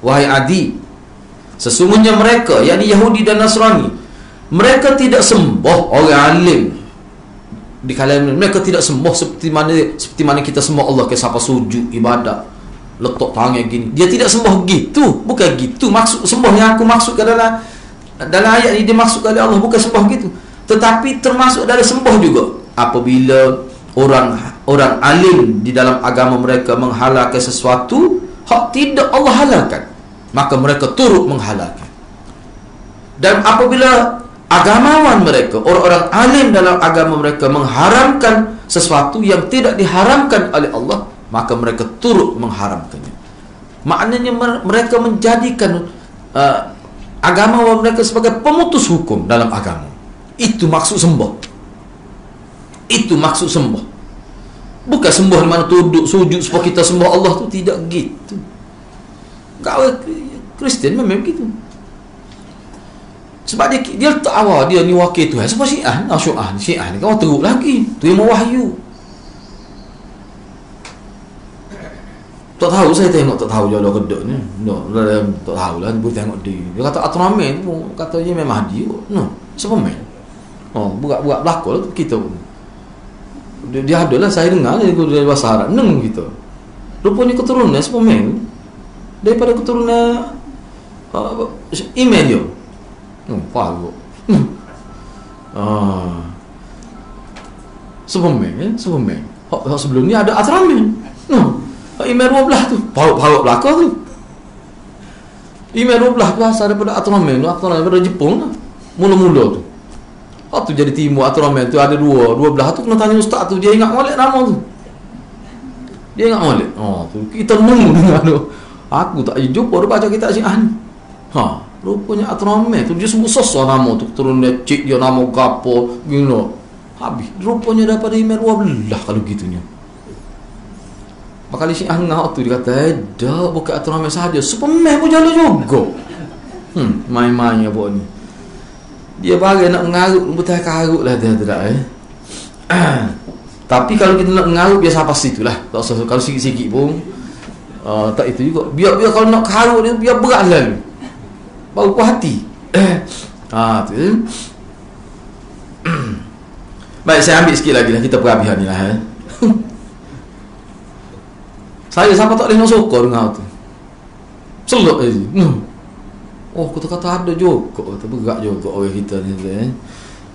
Speaker 1: wahai Adi, sesungguhnya mereka, yakni Yahudi dan Nasrani, mereka tidak sembah orang alim di kalangan mereka, tidak sembah seperti mana kita sembah Allah, ke siapa sujud ibadat letak tangan gini. Dia tidak sembah gitu. Bukan gitu maksud sembah yang aku maksudkan dalam ayat ini. Dia maksudkan oleh Allah bukan sembah gitu, tetapi termasuk dari sembah juga apabila orang alim di dalam agama mereka menghalalkan sesuatu hak tidak Allah halalkan, maka mereka turut menghalalkan. Dan apabila agamawan mereka, orang-orang alim dalam agama mereka mengharamkan sesuatu yang tidak diharamkan oleh Allah, maka mereka turut mengharamkannya. Maknanya mereka menjadikan agama mereka sebagai pemutus hukum dalam agama. Itu maksud sembah. Itu maksud sembah. Bukan sembah di mana duduk sujud supaya kita sembah Allah tu, tidak gitu. Kau Kristian memang begitu. Sebab dia letak awal dia ni wakil Tuhan. Sebab Syiah ni kau teruk lagi. Tu yang wahyu. Tak tahu, saya tengok tak tahu jalan kedok ni. Tak tahu lah, boleh tengok dia. Dia kata Atramen tu, kata dia memang Mahdi. Superman. Buat belakang lah kita pun. Dia ada lah, saya dengar dia bahasa Arab neng kita. Rupanya keturunan Superman daripada keturunan email dia. Faham. Superman. Hak sebelum ni ada Atramen. Email 12 tu parut belakang tu. Email 12 tu asal daripada Atramen tu, daripada Jepun lah. Mula-mula tu tu jadi timur Atramen tu ada 12 tu. Kena tanya ustaz tu, dia ingat molek nama tu. Dia ingat molek. Tu kita nemu dengar tu. Aku tak jumpa dia baca kitab Syiah ni. Rupanya Atramen tu dia sebut sosok nama tu, turun dia cik dia nama gapo gino. Habis rupanya daripada email 12 kalau gitunya. Bakal Syiah ngau tu dia kata, dah bukan Atramen sahaja, Superman pun jalan juga. Main-mainnya buat ni. Dia bagi nak mengarut, betul karut lah dia tak Tapi kalau kita nak mengarut biasa pasti itulah. Tak usah kalau sikit-sikit pun tak itu juga. Biar kalau nak karut dia biar berat lalu. Baru puas hati. Tu. Baik, saya ambil sikit lagi lah, kita perabihan ni lah. Saya sampai tak boleh nak sokor dengan tu. Selok je. Kata-kata ada juga. Kata berat juga orang kita ni.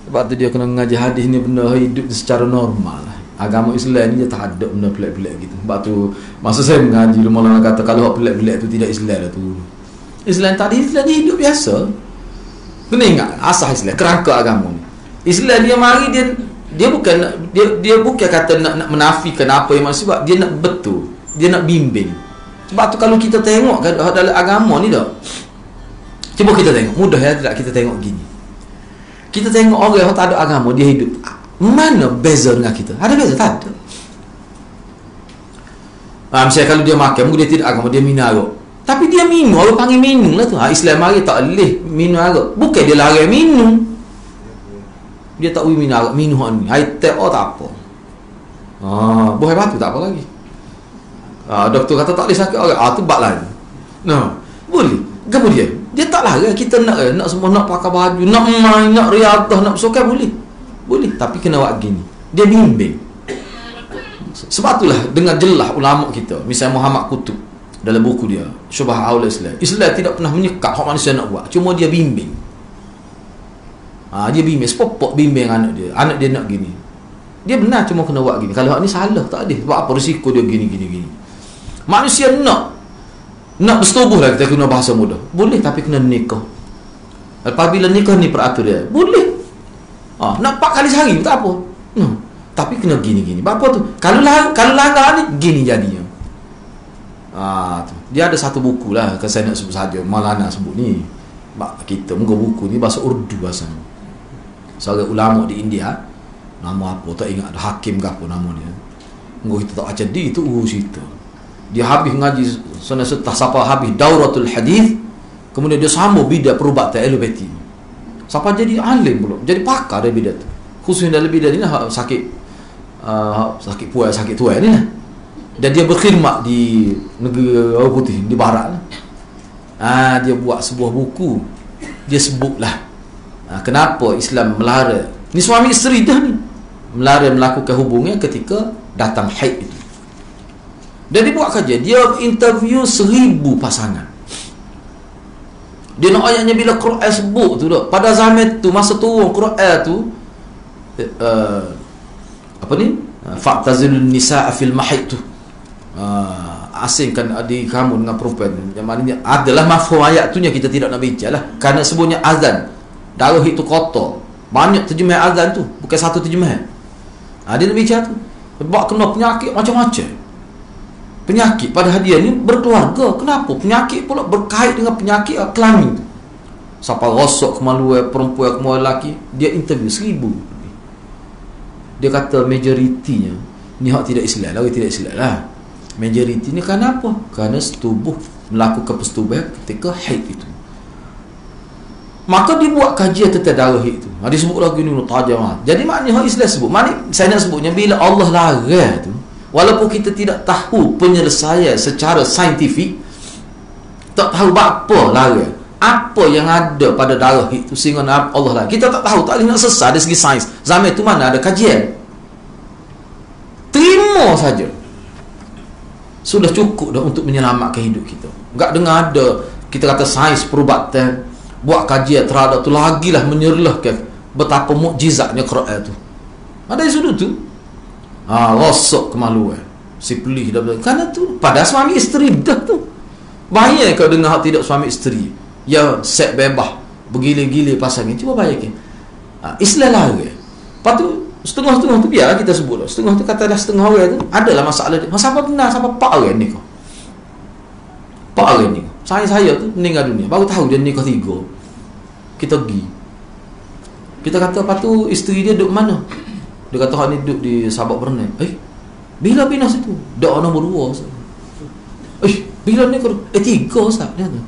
Speaker 1: Sebab tu dia kena mengaji hadis ni, benda hidup secara normal lah. Agama Islam ni dia tak ada benda pelik-pelik gitu. Sebab tu masa saya mengaji, malah kata kalau pelik-pelik tu tidak Islam lah tu. Islam tadi, Islam ni hidup biasa. Kena ingat asas Islam, kerangka agama ni. Islam dia mari dia bukan kata nak menafikan apa yang maksud, sebab dia nak betul. Dia nak bimbing. Sebab tu kalau kita tengok dalam agama ni dah, cuba kita tengok, mudah ya tidak kita tengok gini. Kita tengok orang yang tak ada agama, dia hidup. Mana beza dengan kita? Ada beza? Tak ada. Misalnya kalau dia makan, mungkin dia tidak agama, dia minum arak. Tapi dia minum, orang panggil minum lah tu. Islam mari tak boleh minum arak. Bukan dia larang minum. Dia tak boleh minum arak, minum ni. Hai tak apa. Buah batu tak apa lagi. Doktor kata tak boleh sakit orang. Tu bak lain. Boleh. Kenapa dia? Dia tak larang kita nak semua nak pakai baju, nak main, nak riadah, nak bersukan boleh. Boleh, tapi kena buat gini. Dia bimbing. Sebab itulah dengan jelas ulama kita, misalnya Muhammad Qutb dalam buku dia Syubhat Haula Islam. Islam tidak pernah menyekat hak manusia nak buat, cuma dia bimbing. Dia bimbing, sepopok bimbing anak dia. Anak dia nak gini. Dia benar cuma kena buat gini. Kalau hak ni salah tak ada. Sebab apa risiko dia gini. Manusia nak bersetubuh lah, kita guna bahasa mudah. Boleh, tapi kena nikah. Apabila nikah ni peratur dia. Boleh. Nak 4 kali sehari tak apa. Tapi kena gini. Apa tu? Kalau langgar ni gini jadinya. Tu. Dia ada satu buku lah, kalau saya nak sebut saja, Maulana sebut ni. Kita muka buku ni bahasa Urdu bahasa. Seorang ulama di India, nama apa tak ingat, ada hakim ke apa nama dia. Muka kita tak baca dia itu urus itu. Dia habis ngaji sana setah siapa habis dauratul hadis, kemudian dia sambung bidat perubatan alopati. Siapa jadi alim pula, jadi pakar dari bidat. Khususnya dalam bidat ni lah sakit puas, sakit tua ni lah. Dan dia berkhidmat di negara putih, di barat lah. Dia buat sebuah buku. Dia sebutlah kenapa Islam melarang ni suami isteri dah ni melarang melakukan hubungan ketika datang haid itu. Dan dia buat kajian, dia interview 1000 pasangan. Dia nak ayatnya bila Quran sebut tu dah. Pada zaman tu, masa turun Quran tu apa ni? Fa'tazilun nisaa fil mahid tu. Asingkan adik kamu dengan perempuan. Yang maknanya adalah mafhum ayat tu yang kita tidak nak bincang lah. Kerana sebutnya azan, darah itu kotor. Banyak terjemah azan tu, bukan satu terjemah. Dia nak bincang tu. Sebab kena penyakit macam-macam. Penyakit pada hadiah ni berkeluarga. Kenapa? Penyakit pula berkait dengan penyakit kelamin tu. Siapa rosak kemaluan perempuan, kemaluan lelaki. Dia interview 1000. Dia kata majoritinya ni hak tidak Islam, lagi tidak Islam lah. Majoriti ni kenapa? Kerana setubuh melakukan persetubuhan ketika haid itu. Maka dia buat kajian tentang darah itu. Dia sebut lagi ni tajam. Jadi maknanya hak Islam sebut. Maknanya saya nak sebutnya bila Allah larang tu, walaupun kita tidak tahu penyelesaian secara saintifik, tak tahu apa larang, apa yang ada pada darah itu sehingga Allah larang. Kita tak tahu, tak boleh nak sesat dari segi sains. Zaman itu mana ada kajian. Terima saja. Sudah cukup dah untuk menyelamatkan hidup kita. Enggak dengar ada kita kata sains perubatan buat kajian terhadap tu, lagilah menyerlahkan betapa mukjizatnya Quran tu. Ada yang sudah tu rosak kemaluan si pelih dah. Kerana tu pada suami isteri dah tu. Bahaya kalau dengar tidak suami isteri ya set bebas bergila-gila pasangan. Cuba bayangkan Islam larang. Lepas tu setengah-setengah tu biarlah kita sebut lah. Setengah tu katalah setengah orang tu adalah masalah dia. Siapa benar, siapa 4 orang ni kau. 4 orang ni. Saya tu meninggal dunia. Baru tahu dia nikah 3. Kita pergi. Kita kata apa tu isteri dia duduk mana? Dia kata hak ni duduk di Sabak Bernai. Bila pindah situ? Dak nombor 2. Bila ni kau? 3 Ustaz dia tu.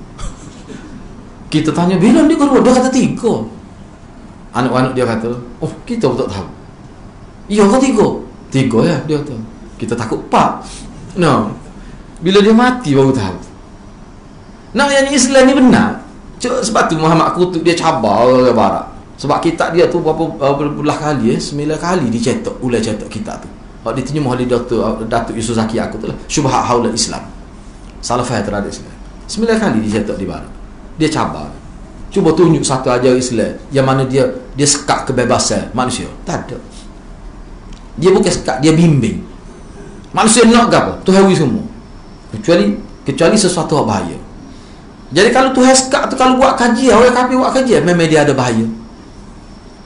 Speaker 1: Kita tanya bila ni kau? Dia kata 3. Anak-anak dia kata, kita pun tak tahu. Ya kau 3 ya dia kata. Kita takut 4. Bila dia mati baru tahu. Yang Islam ni benar. Sebab tu Muhammad Qutb dia cabar orang barat. Sebab kitab dia tu berapa belah kali 9 kali dicetak, ulang cetak kitab tu. Dia terjemah oleh Datuk Yusof Zaki aku tu lah, Syubhat Haula Islam. Salafah terhadap Islam. 9 kali dicetak di barat. Dia cabar. Cuba tunjuk satu ajaran Islam yang mana dia sekat kebebasan manusia. Tak ada. Dia bukan sekat, dia bimbing. Manusia nak ke apa? Tuhan wis semua. Kecuali sesuatu yang bahaya. Jadi kalau Tuhan sekat tu, kalau buat kajian, orang kafir buat kajian, memang dia ada bahaya.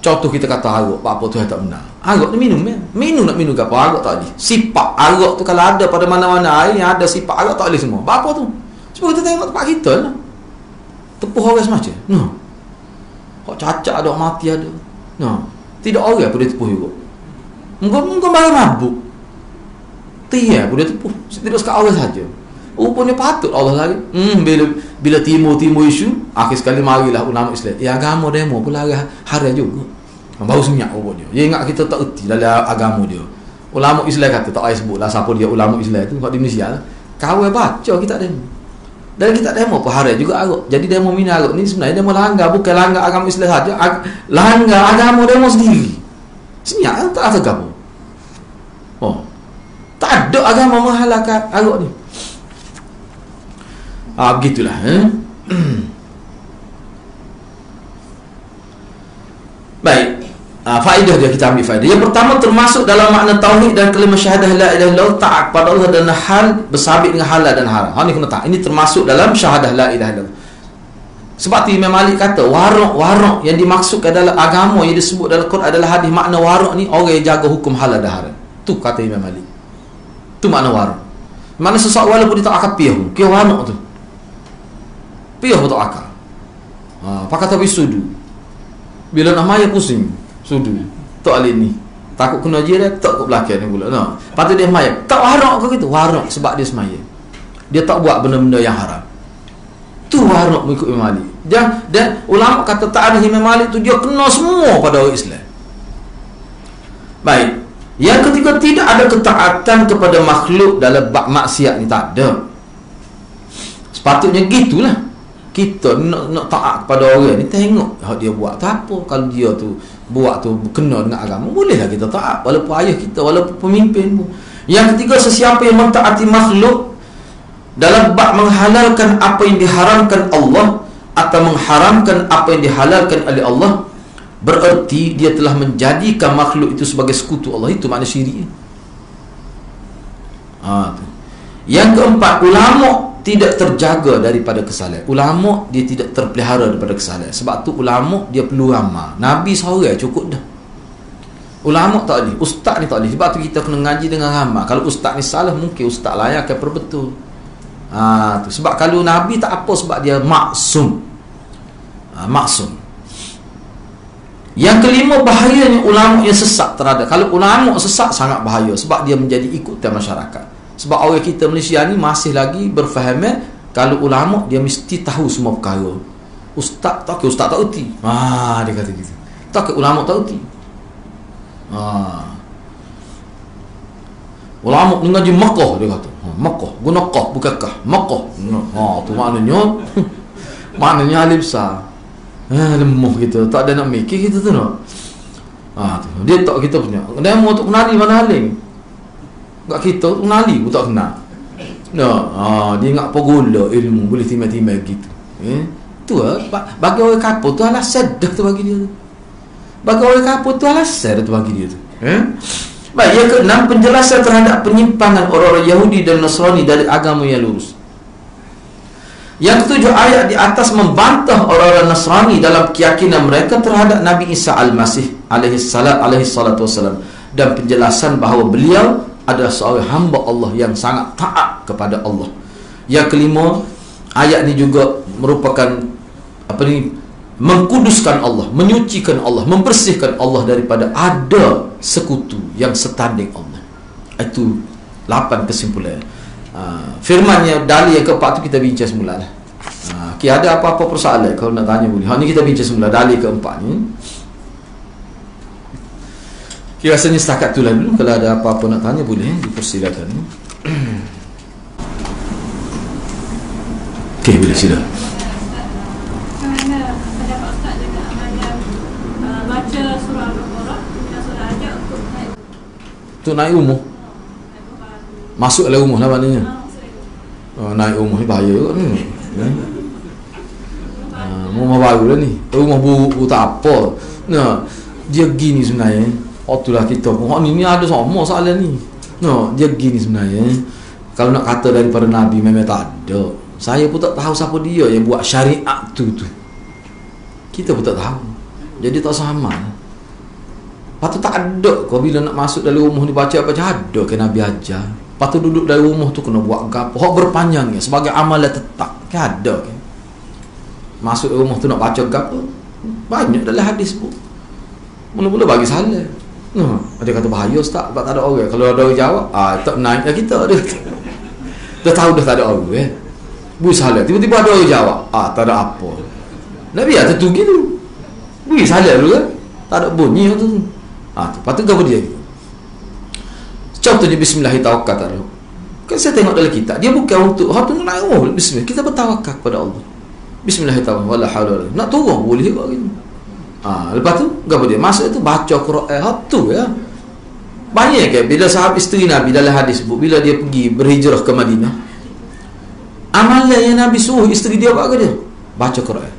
Speaker 1: Contoh kita kata arak, apa Tuhan tak benar. Arak ni minum ya. Nak minum ke apa? Arak tak boleh. Sifat arak tu kalau ada pada mana-mana air yang ada sifat arak tak boleh semua. Apa tu? Cuba kita tengok tempat kita lah. Tepuh orang semacam. Hak cacat ada, mati ada. Tidak orang pun dia tepuh juga. Mungkin barang mabuk. Tiap pun dia tepuh. Tidak sekat orang saja. Rupanya patut Allah lagi. Bila timur isu, akhir sekali marilah ulama Islam. Agama demo pun larang hari juga. Baru seminyak rupanya. Dia ingat kita tak erti dalam agama dia. Ulama Islam kata tak payah sebutlah siapa dia ulama Islam tu kat di Malaysia lah. Kau baca kita demo. Dan kita demo pun haram juga arok. Jadi demo mina arok ni sebenarnya demo langgar, bukan langgar agama Islam saja, langgar agama demo sendiri. Senyap tak ada gapo. Oh. Tak ada agama menghalalkan arok ni. Begitulah, Baik. Faedah dia, kita ambil faedah. Yang pertama, termasuk dalam makna tauhid dan kalimah syahadah la ilaha illallah, taat kepada Allah dan hal bersabit dengan halal dan haram. Ni kena taat. Ini termasuk dalam syahadah la ilaha illallah. Sebab tu Imam Malik kata warak yang dimaksudkan dalam agama yang disebut dalam Quran adalah hadis. Makna warak ni orang yang jaga hukum halal dan haram. Tu kata Imam Malik. Tu makna warak. Mana sesuatu walaupun dia tak akan piah warak tu. Piah pun tak akan. Pakai tapi sudu. Bila nak maya pusing. Sudu. Tak alih ni. Takut kena jiran, tak kut belakang ni pula. No. Lepas tu dia semaya. Tak warak ke gitu? Warak sebab dia semaya. Dia tak buat benda-benda yang haram. Tu warak mengikut Imam Malik. Dan ulama kata tak ada Imam Malik tu, dia kena semua pada orang Islam. Baik. Yang ketiga, tidak ada ketaatan kepada makhluk dalam bab maksiat ni, tak ada. Sepatutnya gitulah. Kita nak taat kepada orang ni, tengok dia buat tak apa. Kalau dia tu buat tu kena dengan agama, bolehlah kita taat, walaupun ayah kita, walaupun pemimpin pun. Yang ketiga, sesiapa yang mentaati makhluk dalam bab menghalalkan apa yang diharamkan Allah atau mengharamkan apa yang dihalalkan oleh Allah, bererti dia telah menjadikan makhluk itu sebagai sekutu Allah. Itu makna syirik. Yang keempat, ulama tidak terjaga daripada kesalahan. Ulama dia tidak terpelihara daripada kesalahan. Sebab tu ulama dia perlu amal. Nabi seorang cukup dah. Ulama tak boleh, ustaz ni tak boleh. Sebab tu kita kena ngaji dengan amal. Kalau ustaz ni salah, mungkin ustaz lain akan perbetul. Tu. Sebab kalau Nabi tak apa, sebab dia maksum. Maksum. Yang kelima, bahayanya ulama yang sesat terhadap. Kalau ulama sesat sangat bahaya, sebab dia menjadi ikutan masyarakat. Sebab orang kita Malaysia ni masih lagi berfaham kalau ulama dia mesti tahu semua perkara. Ustaz tak erti. Dia kata gitu. Tak ulama tak erti. Ulama mengaji Makkah, dia kata. Makkah, guna qaf bukan kah. Makkah. Tu maknanya alim besar. Lemah kita, tak ada nak mikir kita tu nak. Tu. Dia tak kita punya. Dia mau untuk kenali mana haling. Kat kita kenali pun tak kenal. Dia ingat apa gula ilmu boleh timai-timai gitu. Tu bagi orang kapur tu alasan dah tu bagi dia tu. Bagi orang kapur tu alasan dah tu bagi dia tu. Baik, yang keenam, penjelasan terhadap penyimpangan orang-orang Yahudi dan Nasrani dari agama yang lurus. Yang ketujuh, ayat di atas membantah orang-orang Nasrani dalam keyakinan mereka terhadap Nabi Isa Al-Masih alaihi salatu wassalam, dan penjelasan bahawa beliau adalah seorang hamba Allah yang sangat taat kepada Allah. Yang kelima, ayat ni juga merupakan mengkuduskan Allah, menyucikan Allah, membersihkan Allah daripada ada sekutu yang setanding Allah. Itu 8 kesimpulan. Firmannya, dalil yang keempat tu kita bincang semula lah. Ada apa-apa persoalan kalau nak tanya boleh. Ni kita bincang semula dalil keempat ni. Rasanya setakat tu lah dulu. Kalau ada apa-apa nak tanya boleh dipersilakan. Okey, boleh sila.
Speaker 2: Baca surah Al-Baqarah dan surah Al-Hajj
Speaker 1: untuk naik umur. Masuk dalam umur lah maknanya. Naik umur ni bahaya kot ni. Rumah baru lah ni. Rumah buruk tak apa. Dia gini sebenarnya. Itulah kita pun ni ada sama soalan ni. Dia gini sebenarnya. Kalau nak kata daripada Nabi memang tak ada. Saya pun tak tahu siapa dia yang buat syariat tu. Kita pun tak tahu. Jadi tak sama. Lepas tu tak ada kau bila nak masuk dalam rumah ni baca ada ke Nabi ajar. Lepas tu duduk dalam rumah tu kena buat gapo hak berpanjangnya sebagai amalan tetap ke ada ke. Masuk dalam rumah tu nak baca gapo banyak dalam hadis pun. Mula-mula bagi salah. Dia kata bahaya ustaz sebab tak ada orang. Kalau ada orang jawab, tak naik dah kita dia. Dah tahu dah tak ada orang Bu salah. Tiba-tiba ada orang jawab, tak ada apa. Nabi ada tu gitu. Bu salah dulu kan. Tak ada bunyi tu. Lepas tu apa dia gitu. Contohnya bismillahirrahmanirrahim. Kan saya tengok dalam kitab, dia bukan untuk hak tu nak bismillah, kita bertawakal kepada Allah. Bismillahirrahmanirrahim, wala haula wala nak turun boleh juga gitu. Lepas tu apa dia? Masa itu baca Quran hak tu ya. Banyak kan bila sahabat isteri Nabi dalam hadis sebut bila dia pergi berhijrah ke Madinah, amalan yang Nabi suruh isteri dia buat ke dia? Baca Quran.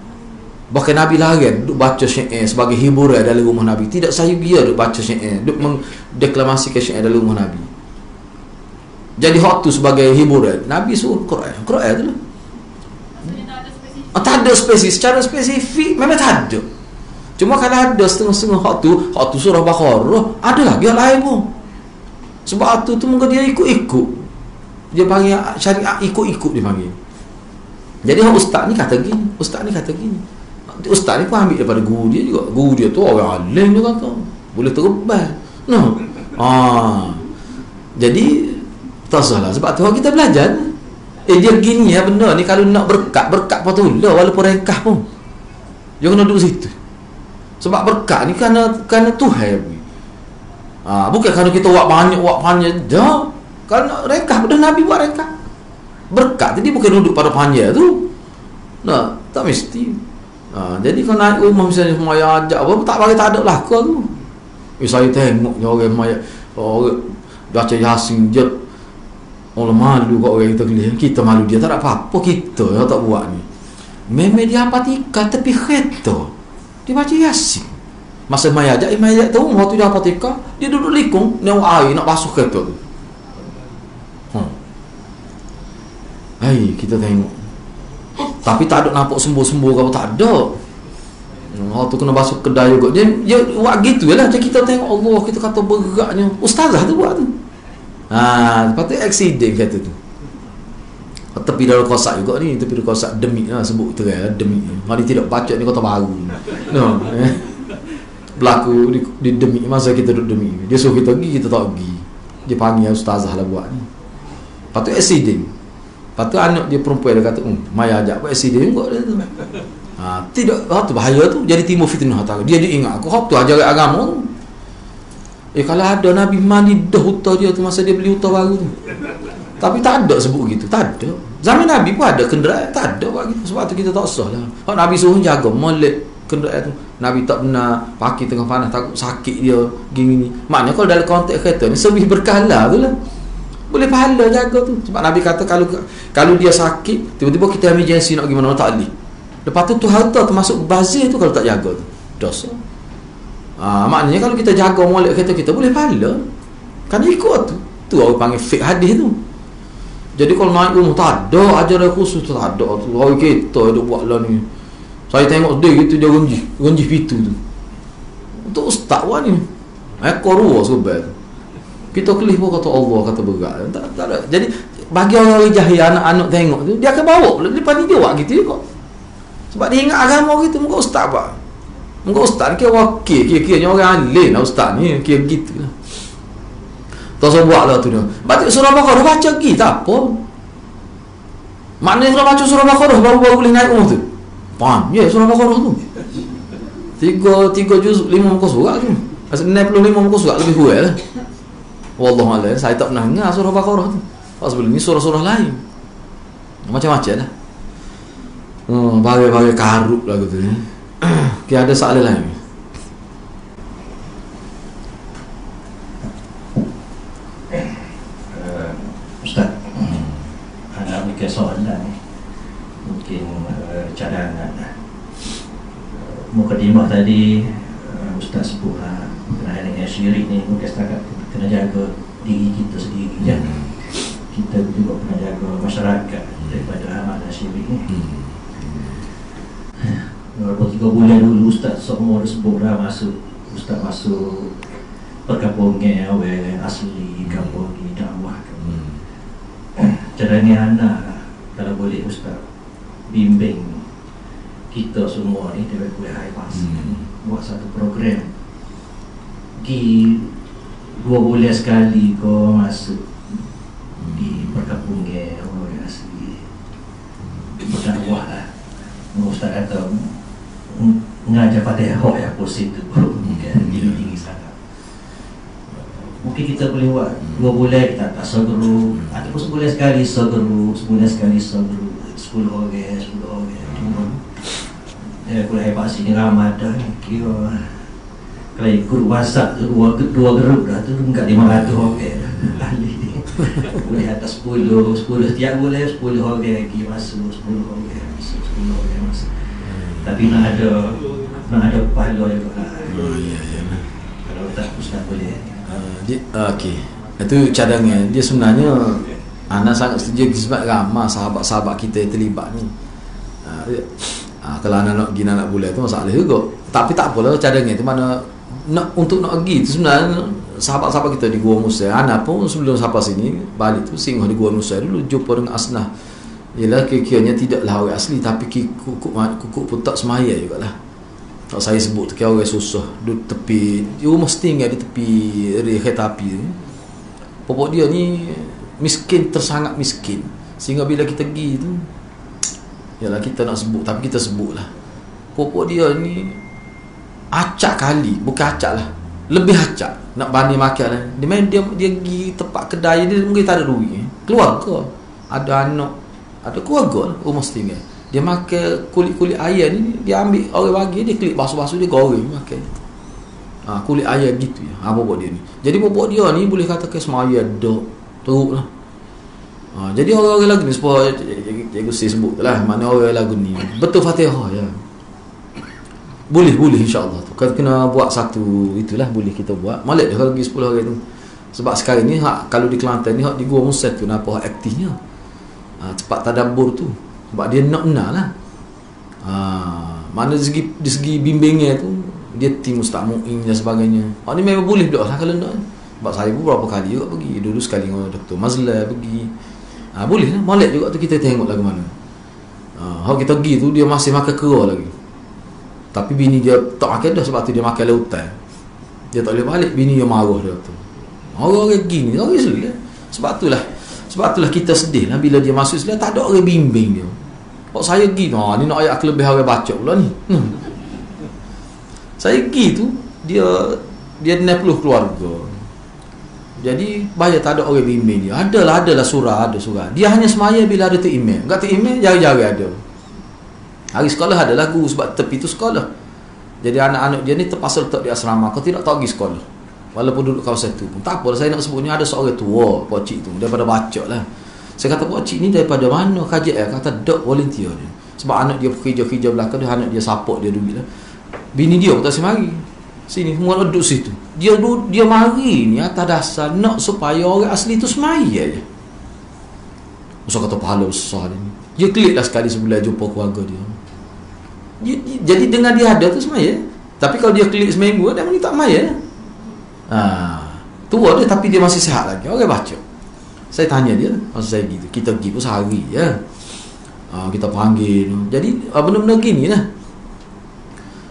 Speaker 1: Bahkan Nabi larang duk baca syair sebagai hiburan dalam rumah Nabi. Tidak saya dia duk baca syair, duk mendeklamasikan syair dalam rumah Nabi. Jadi hak tu sebagai hiburan. Nabi suruh Quran. Quran tu lah. Tak ada spesifik, secara spesifik memang tak ada. Cuma kalau ada setengah-setengah hak tu surah Baqarah, ada lagi yang lain pun. Sebab tu mungkin dia ikut-ikut. Dia panggil syariat ikut-ikut dia panggil. Jadi ustaz ni kata gini, ustaz ni pun ambil daripada guru dia juga. Guru dia tu orang alim dia kata. Boleh terbang. No. Jadi tak salah sebab tu kita belajar. Dia gini ya benda ni kalau nak berkat patutlah walaupun ringkas pun. Jangan duduk situ. Sebab berkat ni kerana Tuhan. Bukan kerana kita buat banyak dah. Kerana ringkas pada Nabi buat ringkas. Berkat tadi bukan duduk pada panjang tu. Nah, tak mesti. Jadi kalau naik rumah misalnya semaya ajak apa tak bagi tak ada belaka tu. Saya tengok orang semaya orang baca Yasin je. Orang malu kat orang kita malu dia tak ada apa-apa kita yang tak buat ni. Memang dia apatika tapi kereta. Dia baca Yasin. Masa mai ajak tu rumah tu dia apatika, dia duduk likung nyawa air nak basuh kereta tu. Hai, kita tengok. Tapi tak ada nampak sembuh-sembuh kalau tak ada. Tu kena basuh kedai juga. Dia buat gitu je lah. Macam kita tengok Allah, kita kata beratnya. Ustazah tu buat tu. Lepas tu accident kata tu. Tepi dalam kosak juga ni. Tepi dalam kosak demik lah. Sebut tu kan demik. Kalau dia tidak baca ni kota baru. No. Berlaku di demik. Masa kita duduk demik. Dia suruh kita pergi, kita tak pergi. Dia panggil ustazah lah buat ni. Lepas tu accident. Lepas tu anak dia perempuan dia kata, Maya ajak buat accident juga dia tu. Tidak, tu bahaya tu. Jadi timbul fitnah. Dia ingat aku, tu ajaran agama tu. Kalau ada Nabi mandi dah huta dia tu masa dia beli huta baru tu. Tapi tak ada sebut gitu. Tak ada. Zaman Nabi pun ada kenderaan. Tak ada buat gitu. Sebab tu kita tak usah lah. Nabi suruh jaga molek kenderaan tu. Nabi tak pernah pakai tengah panas takut sakit dia gini. Maknanya kalau dalam konteks kereta ni lebih berkala tu lah. Boleh pahala jaga tu. Sebab Nabi kata kalau dia sakit, tiba-tiba kita emergency nak gimana tak boleh. Lepas tu harta termasuk bazir tu kalau tak jaga tu. Dosa. Maknanya kalau kita jaga molek kereta kita boleh pahala. Kan ikut tu. Tu orang panggil fake hadis tu. Jadi kalau naik rumah tak ada ajaran khusus tu tak ada tu. Orang kita dia buat lah ni. Saya tengok dia gitu dia renjih pintu tu. Untuk ustaz buat ni. Ekor ruah sebab tu. Kita kelih pun kata Allah kata berat. Tak ada. Jadi bagi orang jahil anak-anak tengok tu dia akan bawa lepas ni dia buat gitu juga. Sebab dia ingat agama gitu muka ustaz buat. Muka ustaz ni kira wakil, kira-kiranya orang alim lah ustaz ni, kira begitu lah. Tak usah buat lah tu dia. Baca surah Baqarah baca lagi, tak apa. Maknanya kalau baca surah Baqarah baru boleh naik rumah tu. Faham? Ya, surah Baqarah tu 3 juz 5 muka surat tu. 65 muka surat lebih kurang lah. Wallahualam, saya tak pernah dengar surah Baqarah tu. Sebelum ni surah-surah lain macam-macam lah. Bagai-bagai karut lah gitu ni. Kira ada soalan lain.
Speaker 3: Ustaz, nak berikan soalan ni. Mungkin cadangan. Mukadimah tadi Ustaz sebut berkenaan dengan syirik ni, mungkin setakat kena jaga diri kita sendiri je. Kita juga kena jaga masyarakat daripada amalan syirik ni. Walaupun 3 bulan dulu Ustaz semua sebut dah Ustaz masuk perkampungan orang asli kampung di dakwah. Caranya anak kalau boleh Ustaz bimbing kita semua ni dari kuliah Haifaz buat satu program pergi 2 bulan sekali kau masuk di perkampungan orang asli berdakwah lah. Ustaz kata mengajar pada hal yang positif bukan tinggi-tinggi sangat. Mungkin Tapi kita boleh buat 2 bulan kita tak sogru, ataupun sebulan sekali sogru, sebulan sekali sogru, 10 orang, 10 orang. Kalau hebat sini ramai dah ni. Kira kalau ikut WhatsApp tu dua grup dah tu enggak 500 orang dah. Boleh atas 10 tiap bulan 10 orang lagi masuk, 10 orang masuk, 10 orang masuk. Tapi nak ada pahala juga. Kalau tak ustaz boleh.
Speaker 1: Okey. Itu cadangan. Dia sebenarnya Ana sangat setuju sebab ramai sahabat-sahabat kita yang terlibat ni. Kalau anak nak pergi nak bulan tu masalah juga. Tapi tak apalah, cadangan tu mana untuk nak pergi tu sebenarnya sahabat-sahabat kita di Gua Musa. Ana pun sebelum sampai sini balik tu singgah di Gua Musa dulu jumpa dengan Asnah. Ialah kira-kiranya tidaklah orang asli tapi kukuk pun tak semaya jugalah. Tak saya sebut tu kira orang susah duduk tepi. Dia mesti tinggal di tepi kereta api ni. Pokok dia ni miskin, tersangat miskin. Sehingga bila kita pergi tu, yalah kita nak sebut, tapi kita sebutlah. Pokok dia ni acak kali, bukan acak lah, lebih acak nak banding makan lah. Dia main dia pergi tempat kedai dia mungkin tak ada duit. Keluarga, ada anak, ada keluarga lah, rumah setinggal. Dia makan kulit-kulit ayam ni, dia ambil orang bagi, dia klik basuh-basuh, dia goreng makan. Kulit ayam gitu ya. Pokok dia ni. Jadi pokok dia ni boleh katakan semaya dok teruk lah. Jadi orang-orang lagu ni supaya cikgu saya sebut lah mana orang lagu ni betul Fatihah ya. Boleh insya-Allah tu. Kena buat satu itulah boleh kita buat. Molek dia kalau pergi 10 hari tu. Sebab sekarang ni kalau di Kelantan ni di Gua Musa tu nampak aktifnya. Cepat tadabbur tu. Sebab dia nak lah. Mana dari segi bimbingnya tu dia tim Ustaz Mu'in dan sebagainya. Ni memang boleh dah lah kalau nak. Sebab saya pun berapa kali juga pergi. Dulu sekali dengan Dr. Mazla pergi. Boleh lah. Molek juga tu kita tengok lagu mana. Kita pergi tu dia masih makan kera lagi. Tapi bini dia tak makan dah sebab tu dia makan lautan. Dia tak boleh balik. Bini dia marah dia tu. Orang-orang gini, orang Islam lah. Sebab itulah kita sedih lah bila dia masuk Islam tak ada orang bimbing dia. Kok saya pergi ni nak ayat lebih orang baca pula ni. Saya pergi tu dia 60 keluarga. Jadi bahaya tak ada orang bimbing dia. Ada surah. Dia hanya semaya bila ada tu email. Enggak tu email jari-jari ada. Hari sekolah ada lagu sebab tepi tu sekolah. Jadi anak-anak dia ni terpaksa letak di asrama. Kau tidak tahu pergi sekolah. Walaupun duduk kawasan tu pun. Tak apa, saya nak sebutnya ada seorang tua, pocik tu. Daripada baca lah. Saya kata pocik ni daripada mana KJL? Kata dok volunteer dia. Sebab anak dia kerja belakang dia, anak dia support dia duit lah. Bini dia pun tak semari. Sini semua duduk situ. Dia mari ni atas dasar nak supaya orang asli tu semaya je. Masa kata pahala besar ni. Dia klik lah sekali sebulan jumpa keluarga dia. Jadi dengan dia ada tu semaya. Tapi kalau dia klik seminggu dia mungkin tak maya. Tua dia tapi dia masih sihat lagi. Orang baca. Saya tanya dia masa saya gitu. Kita pergi pun sehari ya. Kita panggil. Jadi benda-benda gini lah.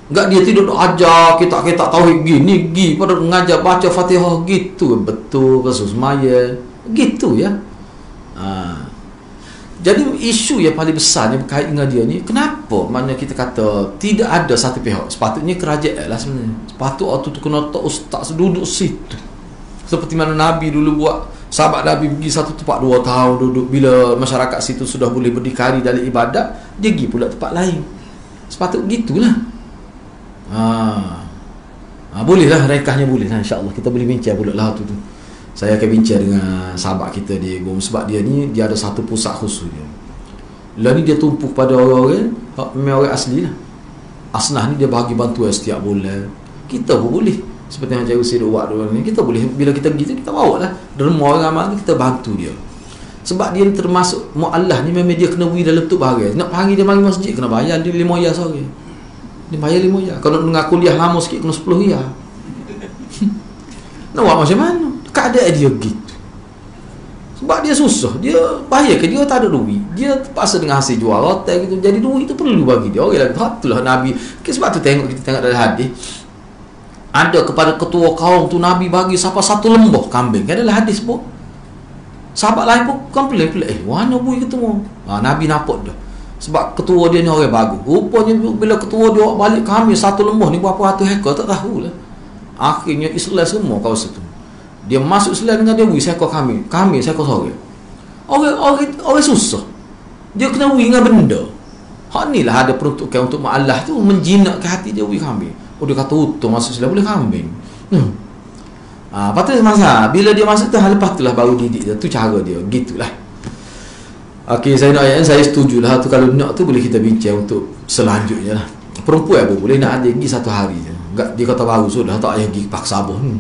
Speaker 1: Enggak dia tidur ajar kita tauhid gini pada mengajar baca Fatihah gitu betul kasus maya gitu ya. Jadi isu yang paling besar yang berkait dengan dia ni kenapa maknanya kita kata tidak ada satu pihak. Sepatutnya kerajaan lah sebenarnya. Sepatutnya tu kena tak ustaz duduk situ. Seperti mana Nabi dulu buat. Sahabat Nabi pergi satu tempat 2 tahun duduk. Bila masyarakat situ sudah boleh berdikari dalam ibadat, dia pergi pula tempat lain. Sepatutnya gitulah. Bolehlah rekahnya boleh lah insya-Allah kita boleh bincang pula lah tu. Saya akan bincang dengan sahabat kita di Gom sebab dia ada satu pusat khusus dia. Lah ni dia tumpu pada orang-orang memang orang asli lah. Asnah ni dia bagi bantuan setiap bulan. Kita pun boleh seperti yang Cikgu Syed buat dulu ni kita boleh bila kita pergi kita bawa lah derma orang amal kita bantu dia. Sebab dia termasuk muallah ni memang dia kena beri dalam bentuk bahagian. Nak panggil dia mari masjid kena bayar dia 5 riyal sehari. Dia bayar 5 riyal. Kalau nak kuliah lama sikit kena 10 riyal. Nak buat macam mana? Keadaan dia gitu. Sebab dia susah. Dia bahaya ke dia tak ada duit. Dia terpaksa dengan hasil jual hotel gitu. Jadi duit tu perlu bagi dia. Orang lagi itulah Nabi. Sebab tu kita tengok dalam hadis. Ada kepada ketua kaum tu Nabi bagi siapa 1 lembah kambing. Kan dalam hadis pun. Sahabat lain pun komplain pula. Mana bui ketemu? Nabi nampak dah. Sebab ketua dia ni orang bagus. Rupanya bila ketua dia balik kami 1 lembah ni berapa ratus ekor tak tahulah. Akhirnya Islam semua kawasan tu. Dia masuk Islam dengan dia seekor kambing seekor sorang. Orang susah. Dia kena dengan benda. Hak ni lah ada peruntukan untuk mak Allah tu menjinakkan hati dia kambing. Dia kata utuh masuk Islam boleh kambing. Patut masa bila dia masuk tu lepas tu lah baru didik dia. Tu cara dia. Gitulah. Okey, saya nak ayat saya setujulah tu. Kalau nak tu boleh kita bincang untuk selanjutnya lah. Perempuan pun boleh nak ada pergi satu hari je. Dia kata baru sudah tak payah pergi paksa pun.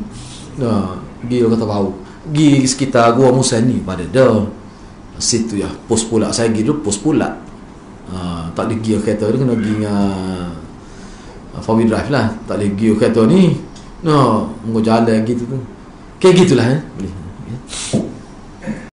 Speaker 1: Dia kata baru. Pergi sekitar Gua Musa ni pada dah. Situ ya, pos pula. Saya pergi dulu pos pula. Tak boleh pergi kereta dia kena pergi dengan 4-wheel drive lah. Tak boleh pergi kereta ni. Mau jalan gitu tu. Kayak gitulah boleh.